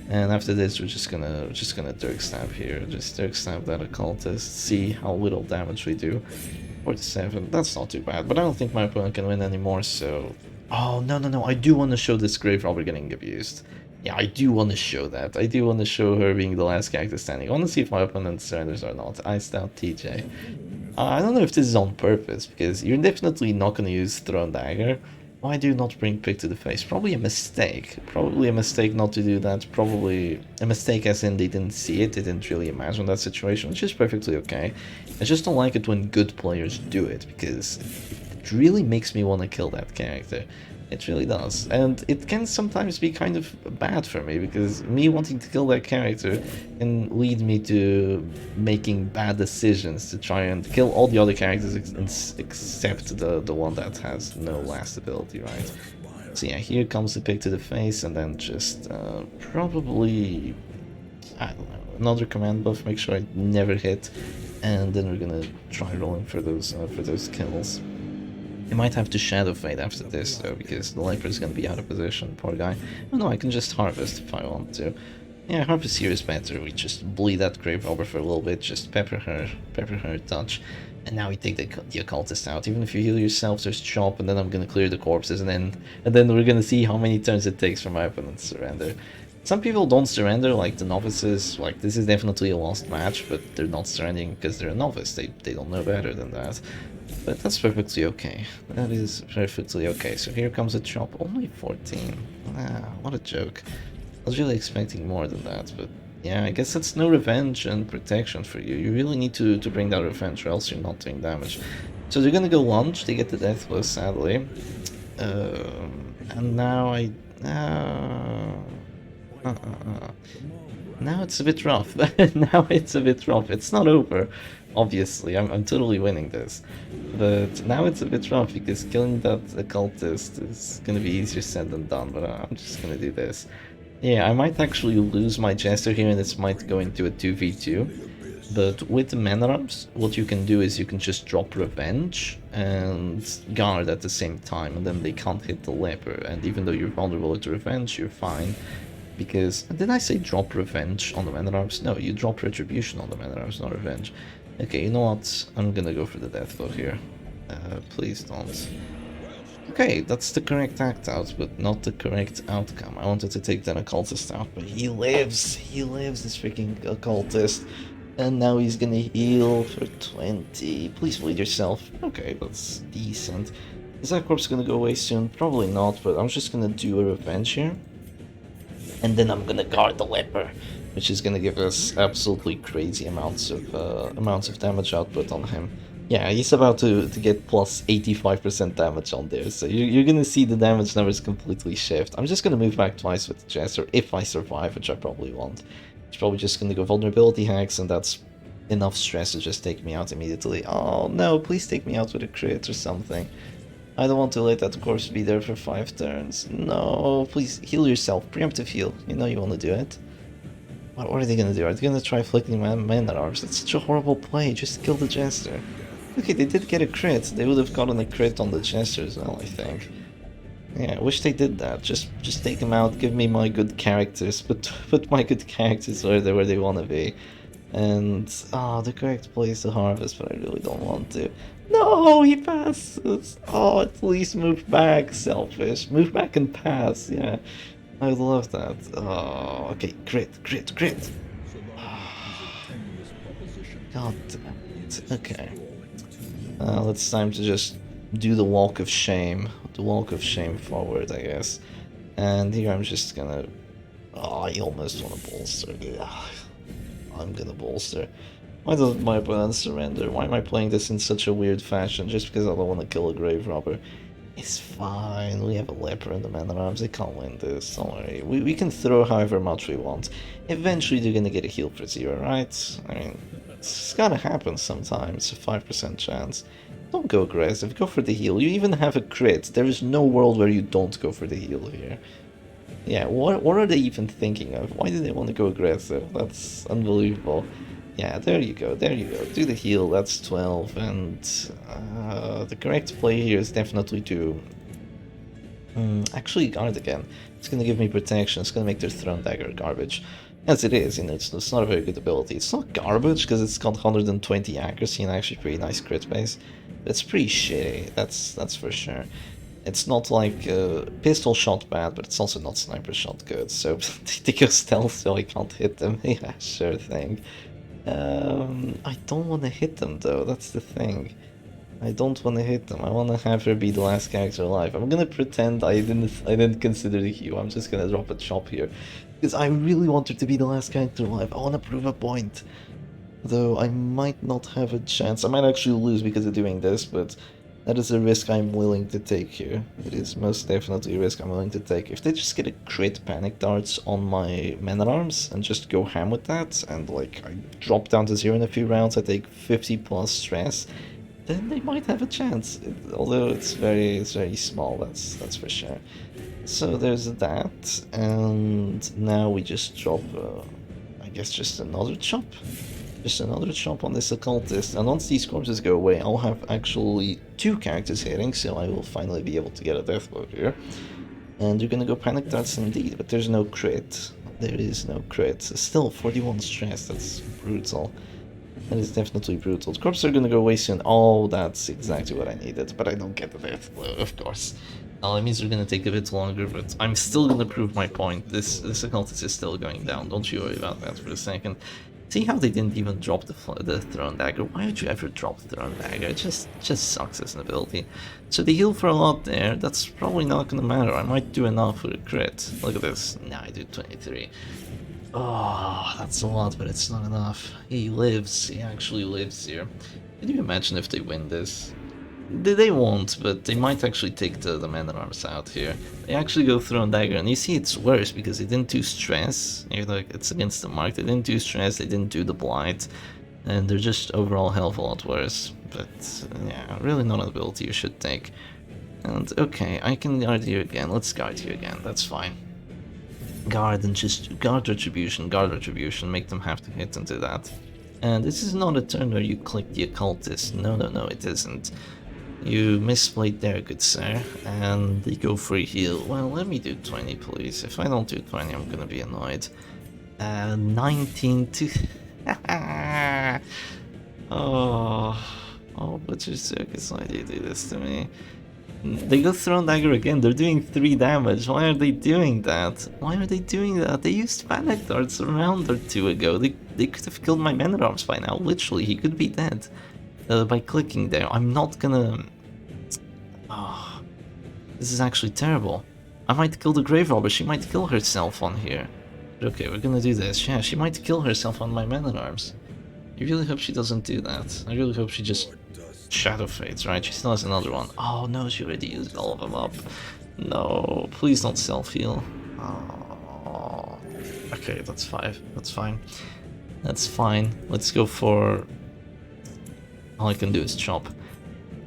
And after this, we're just gonna Dirk Stab here. Just Dirk Stab that Occultist, see how little damage we do. 47, that's not too bad, but I don't think my opponent can win anymore, so... Oh, no, I do want to show this Grave Robber getting abused. Yeah, I do want to show that. I do want to show her being the last character standing. I want to see if my opponent surrenders or not. Iced out TJ. I don't know if this is on purpose, because you're definitely not going to use Thrown Dagger. Why do you not bring Pick to the face? Probably a mistake. Probably a mistake not to do that. Probably a mistake as in they didn't see it. They didn't really imagine that situation, which is perfectly okay. I just don't like it when good players do it, because it really makes me want to kill that character. It really does. And it can sometimes be kind of bad for me, because me wanting to kill that character can lead me to making bad decisions to try and kill all the other characters except the one that has no last ability, right? So yeah, here comes the pick to the face, and then just probably, I don't know, another command buff, make sure I never hit, and then we're gonna try rolling for those kills. I might have to Shadow Fade after this though, because the Leper is gonna be out of position, poor guy. Oh no, I can just Harvest if I want to. Yeah, Harvest here is better. We just bleed that Grave Robber for a little bit, just pepper her touch, and now we take the Occultist out. Even if you heal yourself, there's Chop, and then I'm gonna clear the corpses, and then we're gonna see how many turns it takes for my opponent to surrender. Some people don't surrender, like the novices. Like, this is definitely a lost match, but they're not surrendering because they're a novice. They don't know better than that. But that's perfectly okay. That is perfectly okay. So here comes a Chop. Only 14. Ah, what a joke. I was really expecting more than that, but yeah, I guess that's no revenge and protection for you. You really need to bring that revenge, or else you're not doing damage. So they're gonna go lunge. They get the death blow, sadly. And now now it's a bit rough. Now it's a bit rough. It's not over, obviously. I'm totally winning this. But now it's a bit rough, because killing that occultist is gonna be easier said than done, but I'm just gonna do this. Yeah, I might actually lose my Jester here, and this might go into a 2v2. But with the mana ups, what you can do is you can just drop Revenge and Guard at the same time, and then they can't hit the Leper. And even though you're vulnerable to Revenge, you're fine. Because, did I say drop Revenge on the mana ups? No, you drop Retribution on the mana ups, not Revenge. Okay, you know what? I'm gonna go for the death blow here. Please don't. Okay, that's the correct act out, but not the correct outcome. I wanted to take that occultist out, but he lives, this freaking occultist. And now he's gonna heal for 20. Please bleed yourself. Okay, that's decent. Is that corpse gonna go away soon? Probably not, but I'm just gonna do a revenge here. And then I'm gonna guard the Leper, which is gonna give us absolutely crazy amounts of damage output on him. Yeah, he's about to get plus 85% damage on there, so you're gonna see the damage numbers completely shift. I'm just gonna move back twice with the Jester if I survive, which I probably won't. He's probably just gonna go vulnerability hacks, and that's enough stress to just take me out immediately. Oh no, please take me out with a crit or something. I don't want to let that corpse be there for 5 turns. No, please heal yourself. Preemptive heal. You know you want to do it. What are they gonna do? Are they gonna try flicking mana arms? That's such a horrible play. Just kill the Jester. Okay, they did get a crit. They would have gotten a crit on the Jester as well, I think. Yeah, I wish they did that. Just take them out. Give me my good characters. Put my good characters where they want to be. And the correct play is to harvest, but I really don't want to. No, he passes. Oh, at least move back, selfish. Move back and pass. Yeah, I love that. Oh, okay, crit. God damn it. Okay. It's time to just do the walk of shame. The walk of shame forward, I guess. And here I'm just gonna... Oh, I almost want to bolster. Ugh. I'm gonna bolster. Why doesn't my opponent surrender? Why am I playing this in such a weird fashion? Just because I don't want to kill a Grave Robber. It's fine. We have a Leper in the Man at Arms. They can't win this. Don't worry. We can throw however much we want. Eventually they're gonna get a heal for 0, right? I mean, it's gotta happen sometimes. A 5% chance. Don't go aggressive. Go for the heal. You even have a crit. There is no world where you don't go for the heal here. Yeah, what are they even thinking of? Why do they want to go aggressive? That's unbelievable. Yeah, there you go, do the heal, that's 12, and the correct play here is definitely to actually guard again. It's gonna give me protection, it's gonna make their Throne Dagger garbage. As it is, you know, it's not a very good ability. It's not garbage, because it's got 120 accuracy and actually pretty nice crit base. But it's pretty shitty, that's for sure. It's not like pistol shot bad, but it's also not sniper shot good, so they go stealth so I can't hit them. Yeah, sure thing. I don't want to hit them though, that's the thing. I don't want to hit them, I want to have her be the last character alive. I'm gonna pretend I didn't consider the heal, I'm just gonna drop a chop here. Because I really want her to be the last character alive, I want to prove a point. Though I might not have a chance, I might actually lose because of doing this, but That is a risk I'm willing to take here. It is most definitely a risk I'm willing to take. If they just get a crit panic darts on my men-at-arms and just go ham with that, and like I drop down to 0 in a few rounds, I take 50 plus stress, then they might have a chance. Although it's very small, that's for sure. So there's that, and now we just drop, I guess, just another chop. Just another chop on this occultist, and once these corpses go away, I'll have actually 2 characters hitting, so I will finally be able to get a death blow here. And you're gonna go panic darts indeed, but there's no crit. There is no crit. Still 41 stress, that's brutal. That is definitely brutal. The corpses are gonna go away soon. Oh, that's exactly what I needed, but I don't get the death blow, of course. Now it means they're gonna take a bit longer, but I'm still gonna prove my point. This occultist is still going down, don't you worry about that for a second. See how they didn't even drop the Thrown Dagger? Why would you ever drop the Thrown Dagger? It just sucks as an ability. So they heal for a lot there. That's probably not gonna matter. I might do enough for a crit. Look at this. Nah, I do 23. Oh, that's a lot, but it's not enough. He lives. He actually lives here. Can you imagine if they win this? They won't, but they might actually take the men-at-arms out here. They actually go Thrown Dagger, and you see it's worse because they didn't do stress. You know, it's against the mark. They didn't do stress, they didn't do the blight, and they're just overall health a lot worse. But yeah, really not an ability you should take. And okay, I can guard you again. Let's guard you again. That's fine. Guard and just guard retribution, make them have to hit into that. And this is not a turn where you click the occultist. No, it isn't. You misplayed there, good sir, and they go for a heal. Well, let me do 20, please. If I don't do 20, I'm gonna be annoyed. 19 to... oh, Butcher Circus, why do you do this to me? They go Thrown Dagger again, they're doing 3 damage. Why are they doing that? Why are they doing that? They used panic darts a round or 2 ago. They could have killed my men-at-arms by now, literally, he could be dead. By clicking there. I'm not gonna... Oh, this is actually terrible. I might kill the grave robber, she might kill herself on here. But okay, we're gonna do this. Yeah, she might kill herself on my men-at-arms. I really hope she doesn't do that. I really hope she just shadow fades, right? She still has another one. Oh no, she already used all of them up. No, please don't self-heal. Oh. Okay, that's 5. That's fine. That's fine. Let's go for... All I can do is chop.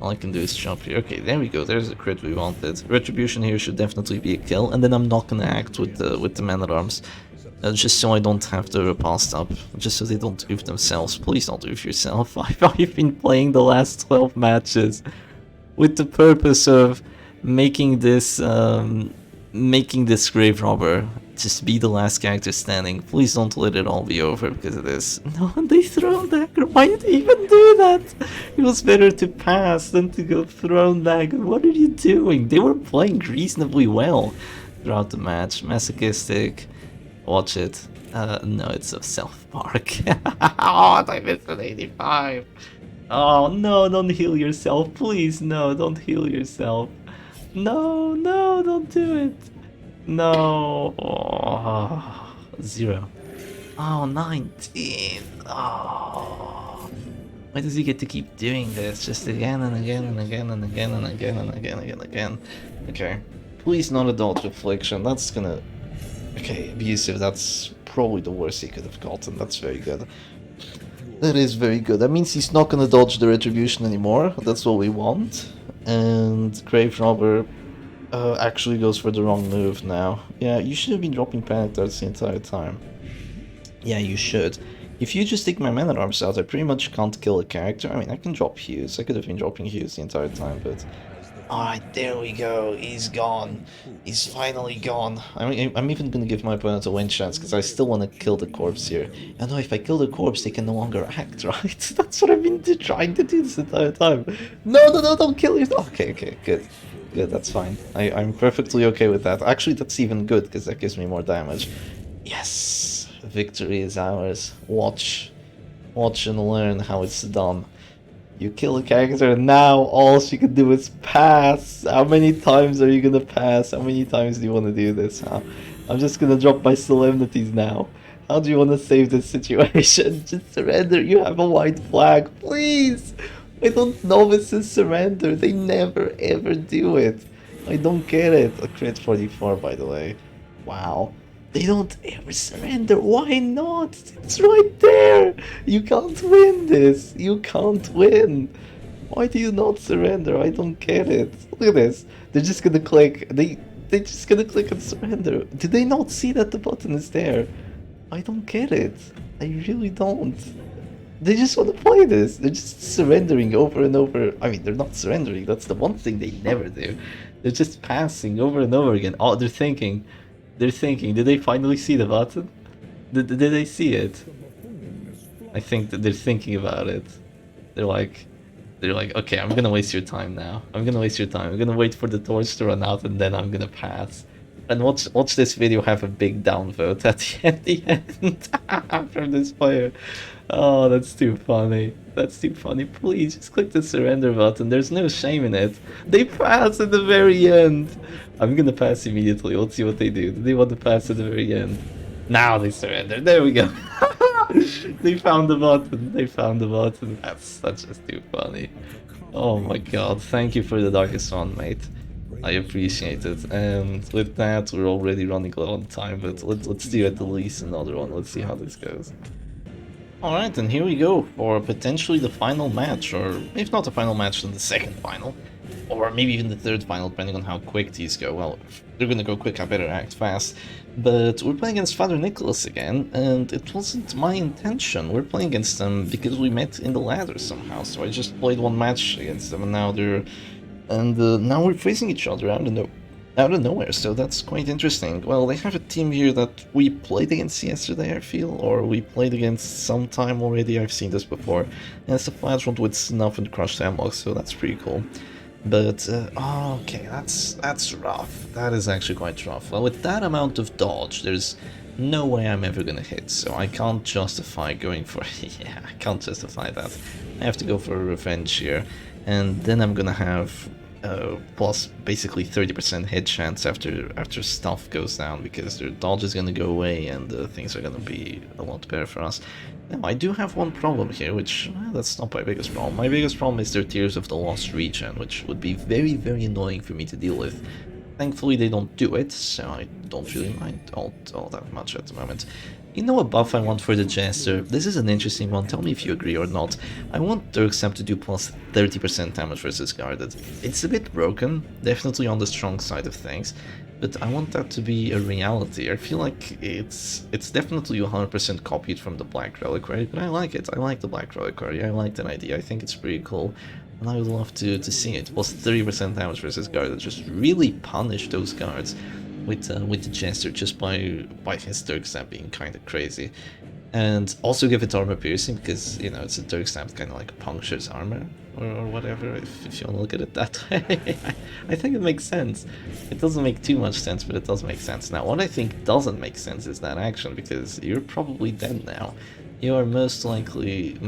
All I can do is chop here. Okay, there we go. There's the crit we wanted. Retribution here should definitely be a kill. And then I'm not gonna act with the men-at-arms. Just so I don't have to riposte up. Just so they don't oof themselves. Please don't oof yourself. I've been playing the last 12 matches with the purpose of making this grave robber just be the last character standing. Please don't let it all be over because of this. No, they Thrown Dagger. Why did they even do that? It was better to pass than to go Thrown Dagger. What are you doing? They were playing reasonably well throughout the match. Masochistic. Watch it. No, it's a self-mark. Oh, I missed an 85. Oh, no, don't heal yourself. Please, no, don't heal yourself. No, don't do it. No. Oh, 0. Oh, 19. Oh. Why does he get to keep doing this? Just again and again and again and again and again and again and again. Okay. Please not adult reflection. That's gonna... Okay, abusive. That's probably the worst he could have gotten. That's very good. That is very good. That means he's not gonna dodge the retribution anymore. That's what we want. And Grave Robber actually goes for the wrong move now. Yeah, you should have been dropping panic darts the entire time. Yeah, you should. If you just take my men-at-arms out, I pretty much can't kill a character. I mean, I can drop Hughes. I could have been dropping Hughes the entire time, but... Alright, there we go. He's gone. He's finally gone. I'm even gonna give my opponent a win chance, because I still want to kill the corpse here. I know if I kill the corpse, they can no longer act, right? That's what I've been trying to do this entire time. No, don't kill yourself. Okay, good. Good, that's fine. I'm perfectly okay with that. Actually, that's even good, because that gives me more damage. Yes! Victory is ours. Watch and learn how it's done. You kill a character and now all she can do is pass. How many times are you gonna pass? How many times do you want to do this, huh? I'm just gonna drop my solemnities now. How do you want to save this situation? Just surrender. You have a white flag. Please! I don't novices surrender. They never ever do it. I don't get it. A crit 44, by the way. Wow. They don't ever surrender. Why not? It's right there. You can't win this. You can't win. Why do you not surrender? I don't get it. Look at this. They're just gonna click. They're just gonna click and surrender. Did they not see that the button is there? I don't get it. I really don't. They just want to play this. They're just surrendering over and over. I mean, they're not surrendering. That's the one thing they never do. They're just passing over and over again. Oh, they're thinking. They're thinking. Did they finally see the button? Did they see it? I think that they're thinking about it. They're like, okay, I'm gonna waste your time now. I'm gonna waste your time. I'm gonna wait for the torch to run out and then I'm gonna pass. And watch this video have a big downvote at the end from this player. Oh, that's too funny. That's too funny. Please, just click the surrender button. There's no shame in it. They pass at the very end. I'm gonna pass immediately. Let's see what they do. Do they want to pass at the very end? Now they surrender. There we go. They found the button. They found the button. That's just too funny. Oh my god. Thank you for the darkest one, mate. I appreciate it. And with that, we're already running low on time, but let's do at least another one. Let's see how this goes. Alright, and here we go for potentially the final match, or if not the final match, then the second final. Or maybe even the third final, depending on how quick these go. Well, if they're gonna go quick, I better act fast. But we're playing against Father Nicholas again, and it wasn't my intention. We're playing against them because we met in the ladder somehow, so I just played one match against them, and now they're... And now we're facing each other out of nowhere, so that's quite interesting. Well, they have a team here that we played against yesterday, I feel, or we played against sometime already. I've seen this before. And it's a Flash with Snuff and Crushed Hemlock, so that's pretty cool. But, oh, okay, that's rough. That is actually quite rough. Well, with that amount of dodge, there's no way I'm ever gonna hit, so I can't justify going for... yeah, I can't justify that. I have to go for a revenge here, and then I'm gonna have plus basically 30% hit chance after stuff goes down, because their dodge is gonna go away and things are gonna be a lot better for us. Now, I do have one problem here, which, that's not my biggest problem. My biggest problem is their Tears of the Lost regen, which would be very, very annoying for me to deal with. Thankfully, they don't do it, so I don't really mind all that much at the moment. You know what buff I want for the Jester? This is an interesting one, tell me if you agree or not. I want Dirksap to do plus 30% damage versus guarded. It's a bit broken, definitely on the strong side of things, but I want that to be a reality. I feel like it's definitely 100% copied from the Black Reliquary, but I like it. I like the Black Reliquary, I like that idea, I think it's pretty cool. And I would love to see it. Plus 30% damage versus guarded, just really punish those guards with the Jester just by his Dirksap being kind of crazy. And also give it armor piercing, because, you know, it's a Dirksap kind of like punctures armor, or whatever, if you want to look at it that way. I think it makes sense. It doesn't make too much sense, but it does make sense. Now, what I think doesn't make sense is that action, because you're probably dead now. You are most likely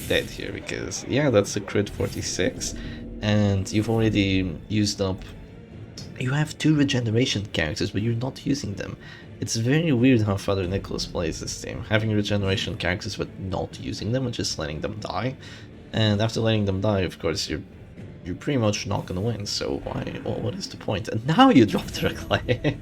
dead here, because, yeah, that's a crit 46, and you've already used up... You have 2 regeneration characters, but you're not using them. It's very weird how Father Nicholas plays this team, having regeneration characters but not using them and just letting them die. And after letting them die, of course, you're pretty much not gonna win, so why? Well, what is the point? And now you dropped the reclaim!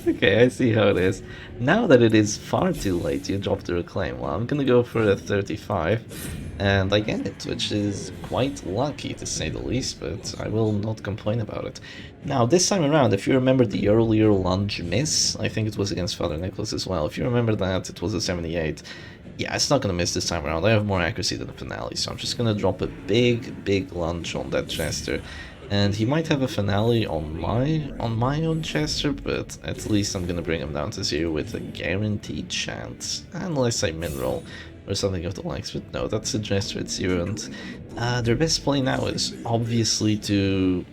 Okay, I see how it is. Now that it is far too late, you dropped the reclaim. Well, I'm gonna go for a 35, and I get it, which is quite lucky to say the least, but I will not complain about it. Now, this time around, if you remember the earlier lunge miss, I think it was against Father Nicholas as well, if you remember that, it was a 78. Yeah, it's not gonna miss this time around. I have more accuracy than the finale, so I'm just gonna drop a big lunge on that Jester. And he might have a finale on my own Jester, but at least I'm gonna bring him down to 0 with a guaranteed chance. Unless I min-roll or something of the likes, but no, that's a Jester at 0, and their best play now is obviously to...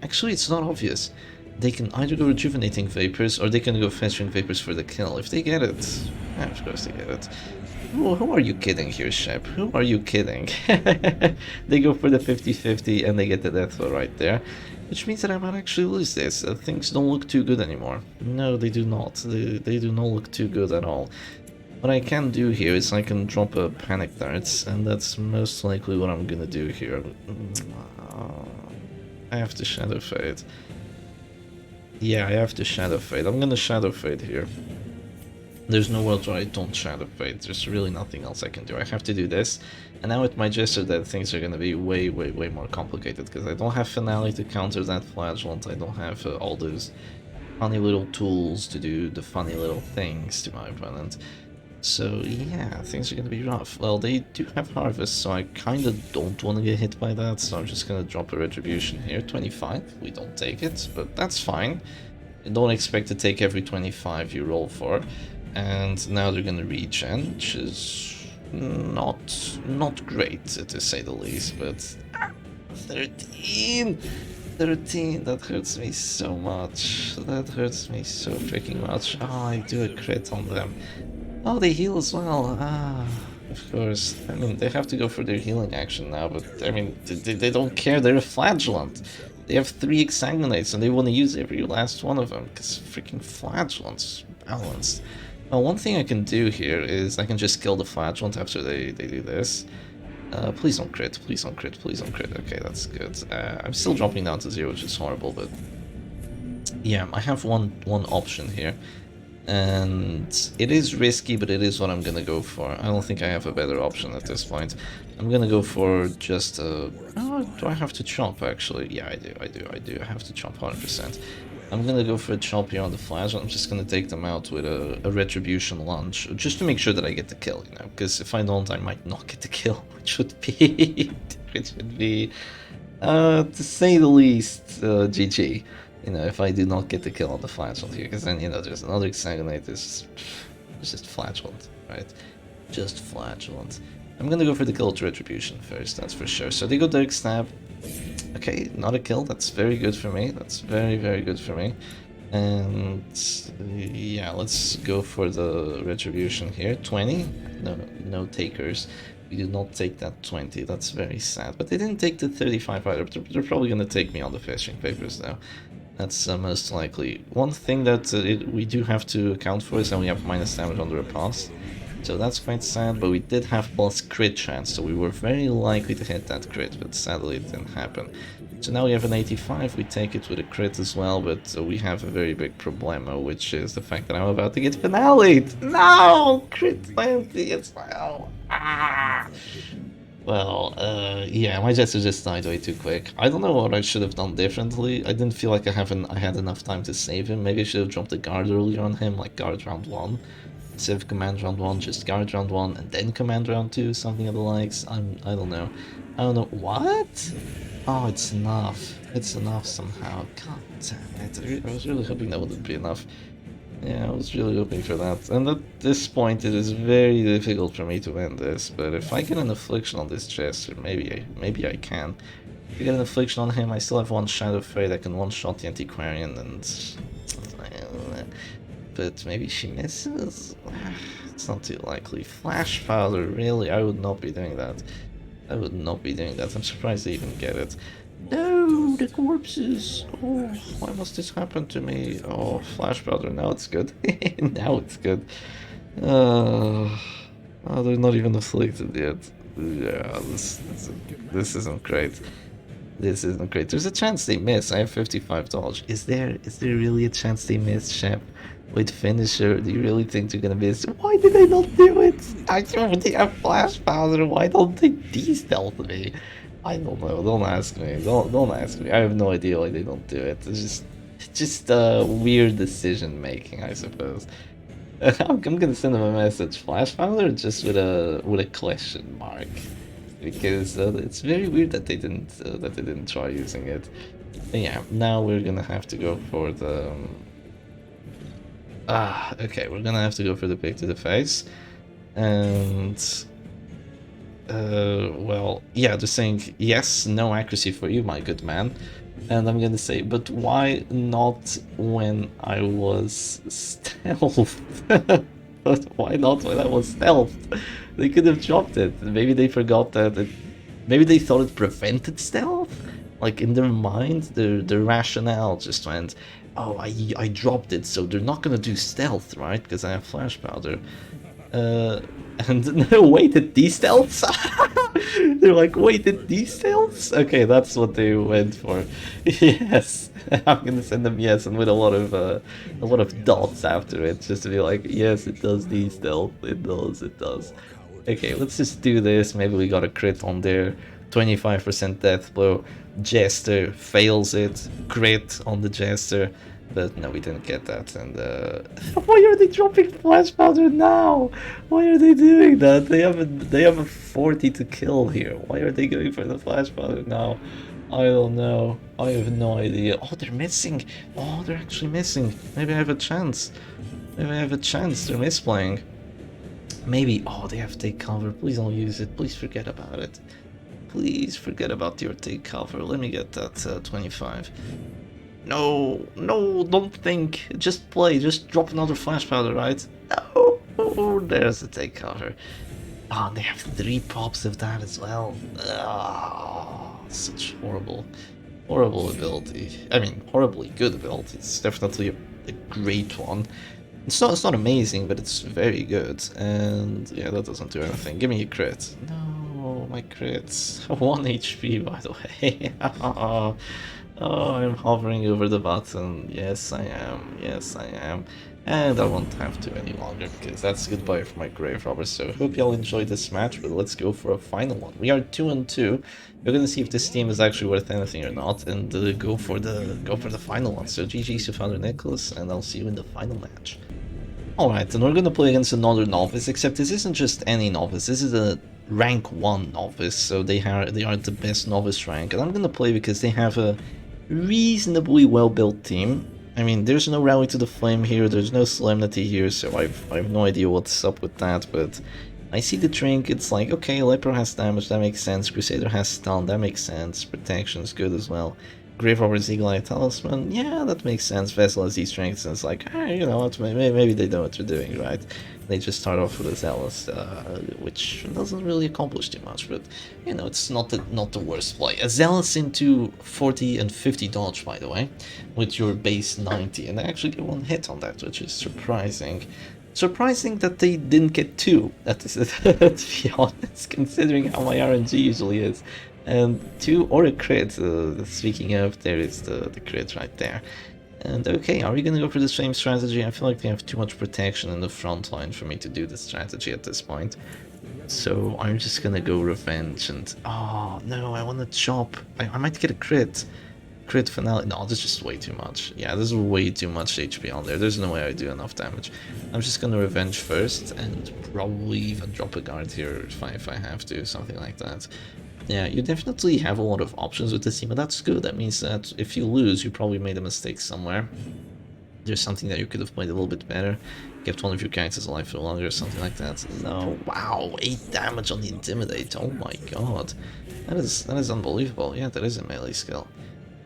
Actually, it's not obvious. They can either go Rejuvenating Vapors, or they can go Festering Vapors for the kill. If they get it... Yeah, of course they get it. Who are you kidding here, Shep? Who are you kidding? They go for the 50-50 and they get the death throw right there. Which means that I might actually lose this. Things don't look too good anymore. No, they do not. They do not look too good at all. What I can do here is I can drop a panic darts, and that's most likely what I'm gonna do here. I have to Shadow Fade. Yeah, I have to Shadow Fade. I'm gonna Shadow Fade here. There's no world where I don't Shadow Fade. There's really nothing else I can do. I have to do this. And now with my Gesture Dead, things are gonna be way more complicated, because I don't have Finale to counter that Flagellant. I don't have all those funny little tools to do the funny little things to my opponent. So yeah, things are gonna be rough. Well, they do have Harvest, so I kinda don't want to get hit by that, so I'm just gonna drop a Retribution here. 25, we don't take it, but that's fine. You don't expect to take every 25 you roll for. And now they're gonna regen, which is not great, to say the least, but 13! 13, that hurts me so much. That hurts me so freaking much. Oh, I do a crit on them. Oh, they heal as well. Ah, of course. I mean, they have to go for their healing action now, but I mean, they don't care. They're a Flagellant. They have 3 Exsanguinates and they want to use every last one of them, because freaking Flagellant's balanced. Well, one thing I can do here is I can just kill the Flagellant after they do this. Please don't crit, please don't crit, please don't crit. Okay, that's good. I'm still dropping down to 0, which is horrible, but yeah, I have one option here. And it is risky, but it is what I'm gonna go for. I don't think I have a better option at this point. I'm gonna go for just a... Oh, do I have to chomp, actually? Yeah, I do. I have to chomp 100%. I'm gonna go for a chomp here on the flash. I'm just gonna take them out with a Retribution lunge, just to make sure that I get the kill, you know, because if I don't, I might not get the kill, which would be... to say the least, GG. You know, if I do not get the kill on the Flagellant here, because then, you know, there's another Exsanguinate, it's just Flagellant, right? Just Flagellant. I'm gonna go for the kill to Retribution first, that's for sure. So they go Dark Stab. Okay, not a kill, that's very good for me. That's very good for me. And yeah, let's go for the Retribution here. 20? No takers. We did not take that 20, that's very sad. But they didn't take the 35 either. They're probably gonna take me on the fishing papers though. That's most likely. One thing that we do have to account for is that we have minus damage under a pass. So that's quite sad, but we did have plus crit chance, so we were very likely to hit that crit, but sadly it didn't happen. So now we have an 85, we take it with a crit as well, but we have a very big problema, which is the fact that I'm about to get finale'd! No! Crit 20 as well! Ah! Well, yeah, my Jester just died way too quick. I don't know what I should have done differently. I didn't feel like I had enough time to save him. Maybe I should have dropped a guard earlier on him, like guard round 1. Instead of command round 1, just guard round 1 and then command round 2, something of the likes. I don't know. I don't know. What? Oh, it's enough. It's enough somehow. God damn it. I was really hoping that wouldn't be enough. Yeah, I was really hoping for that. And at this point, it is very difficult for me to end this. But if I get an affliction on this Jester, maybe I can. If I get an affliction on him, I still have one Shadow Fade. I can one-shot the Antiquarian, and but maybe she misses. It's not too likely. Flash Powder, really? I would not be doing that. I would not be doing that. I'm surprised they even get it. No, the corpses! Oh, why must this happen to me? Oh, Flash Powder, now it's good. Now it's good. Oh, they're not even afflicted yet. Yeah, this isn't great. This isn't great. There's a chance they miss. I have 55 dodge. Is there really a chance they miss, Shep? With Finisher, do you really think they're gonna miss? Why did they not do it? I already have Flash Powder. Why don't they de-stealth me? I don't know. Don't ask me. Don't ask me. I have no idea why they don't do it. It's just weird decision making, I suppose. I'm gonna send them a message. Flash Powder, just with a question mark, because it's very weird that they didn't try using it. But yeah, now we're gonna have to go for the. Okay, we're gonna have to go for the pick to the face, and well, yeah, they're saying yes, no accuracy for you, my good man, and I'm gonna say, but why not when I was stealth? But why not when I was stealth? They could have dropped it. Maybe they forgot that. Maybe they thought it prevented stealth. Like in their mind, their rationale just went, oh, I dropped it, so they're not gonna do stealth, right? Because I have Flash Powder. And no, wait, it destelts? They're like, wait, it destelts? Okay, that's what they went for. Yes, I'm gonna send them yes, and with a lot of dots after it, just to be like, yes, it does destel. It does, it does. Okay, let's just do this. Maybe we got a crit on there. 25% death blow. Jester fails it. Crit on the Jester. But no, we didn't get that. And why are they dropping flash powder now? Why are they doing that? They have a 40 to kill here. Why are they going for the flash powder now? I don't know. I have no idea. Oh, they're missing. Oh, they're actually missing. Maybe I have a chance. Maybe I have a chance. They're misplaying. Maybe. Oh, they have take cover. Please don't use it. Please forget about it. Please forget about your take cover. Let me get that 25. No, no, don't think. Just play. Just drop another flash powder, right? No. Oh, there's the take cover. Oh, they have 3 pops of that as well. Oh, such horrible, horrible ability. I mean, horribly good ability. It's definitely a great one. It's not amazing, but it's very good. And yeah, that doesn't do anything. Give me a crit. No, my crits. 1 HP, by the way. Oh, I'm hovering over the button. Yes, I am. Yes, I am. And I won't have to any longer, because that's goodbye for my grave robber. So hope y'all enjoyed this match, but let's go for a final one. We are 2-2. We're gonna see if this team is actually worth anything or not, and go for the final one. So GG's to Father Nicholas, and I'll see you in the final match. Alright, and we're gonna play against another novice, except this isn't just any novice, this is a rank 1 novice, so they are the best novice rank, and I'm gonna play because they have a reasonably well-built team. I mean, there's no Rally to the Flame here, there's no Solemnity here, so I have no idea what's up with that, but I see the drink, it's like, okay, Leper has damage, that makes sense, Crusader has stun, that makes sense, protection's good as well. Grave Robber's Eagle Eye Talisman, yeah, that makes sense. Vessel has these strengths, and it's like, hey, you know what, maybe they know what they're doing, right? They just start off with a Zealous, which doesn't really accomplish too much, but, you know, it's not the worst play. A Zealous into 40 and 50 dodge, by the way, with your base 90, and they actually get 1 hit on that, which is surprising. Surprising that they didn't get 2, that is, to be honest, considering how my RNG usually is. And 2 or a crit, speaking of, there is the crit right there. And okay, are we gonna go for the same strategy? I feel like they have too much protection in the front line for me to do this strategy at this point. So I'm just gonna go revenge and... oh no, I wanna chop. I might get a crit. Crit finale. No, this is just way too much. Yeah, this is way too much HP on there. There's no way I do enough damage. I'm just gonna revenge first and probably even drop a guard here if I have to, something like that. Yeah, you definitely have a lot of options with this team, but that's good. That means that if you lose, you probably made a mistake somewhere. There's something that you could have played a little bit better. Kept one of your characters alive for longer or something like that. No, wow, 8 damage on the Intimidate. Oh my god. That is unbelievable. Yeah, that is a melee skill.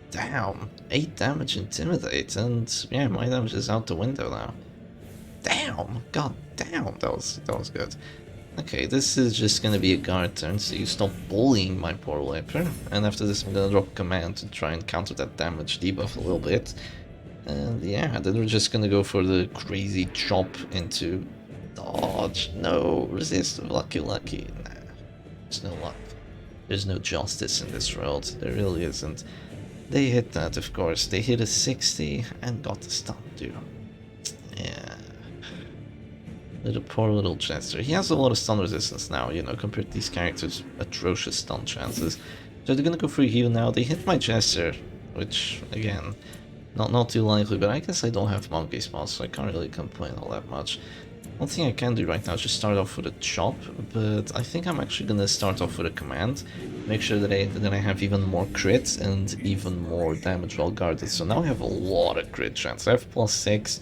Damn, 8 damage Intimidate, and yeah, my damage is out the window now. Damn, god damn, that was good. Okay, this is just gonna be a guard turn, so you stop bullying my poor Leper. And after this I'm gonna drop a command to try and counter that damage debuff a little bit. And yeah, then we're just gonna go for the crazy chop into dodge. No, resist, lucky. Nah, there's no luck. There's no justice in this world, there really isn't. They hit that, of course. They hit a 60 and got the stun too. Yeah. The poor little Jester. He has a lot of stun resistance now, you know, compared to these characters' atrocious stun chances. So they're gonna go for heal now. They hit my Jester, which, again, not too likely, but I guess I don't have monkey spawns, so I can't really complain all that much. One thing I can do right now is just start off with a chop, but I think I'm actually gonna start off with a command. Make sure that I have even more crits and even more damage while guarded. So now I have a lot of crit chance. I have +6,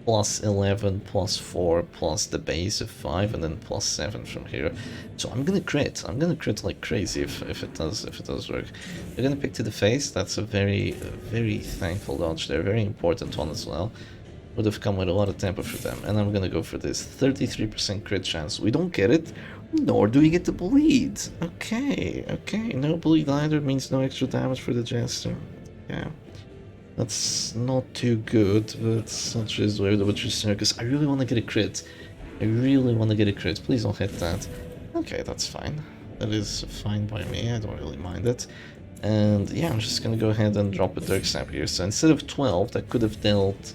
+11, +4, plus the base of 5, and then +7 from here. So I'm gonna crit. I'm gonna crit like crazy if it does work. They're gonna pick to the face. That's a very thankful dodge there. Very important one as well. Would have come with a lot of tempo for them. And I'm gonna go for this 33% crit chance. We don't get it, nor do we get the bleed. Okay, no bleed either means no extra damage for the Jester. Yeah. That's not too good, but such is the way of the Circus. I really want to get a crit. I really want to get a crit. Please don't hit that. Okay, that's fine. That is fine by me. I don't really mind it. And yeah, I'm just gonna go ahead and drop a Dark Snap here. So instead of 12, that could have dealt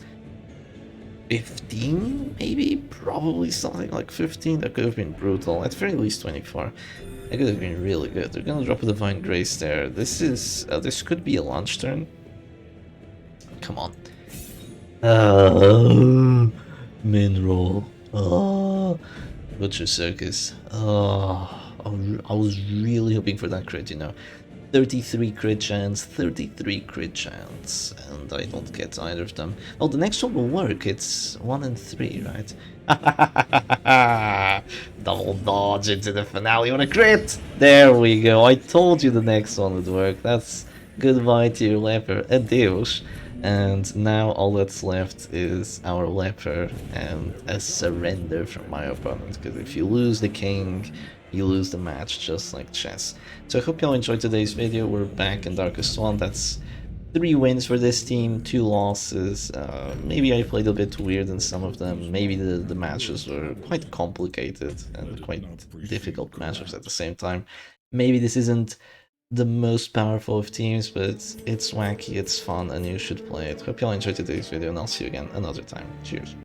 15, maybe? Probably something like 15. That could have been brutal. At very least 24. That could have been really good. They're gonna drop a Divine Grace there. This is... this could be a launch turn. Come on. Mineral. Oh, Butcher Circus. Oh, I was really hoping for that crit, you know. 33 crit chance, 33 crit chance, and I don't get either of them. Oh, the next one will work. It's 1 and 3, right? Double dodge into the finale on a crit! There we go. I told you the next one would work. That's goodbye to your Leper. Adeus. And now all that's left is our Leper and a surrender from my opponent, because if you lose the king, you lose the match, just like chess. So I hope y'all enjoyed today's video. We're back in Darkest One. That's 3 wins for this team, 2 losses. Maybe I played a bit weird in some of them. Maybe the matches were quite complicated and quite difficult matchups at the same time. Maybe this isn't the most powerful of teams, but it's wacky, it's fun, and you should play it. Hope y'all enjoyed today's video, and I'll see you again another time. Cheers.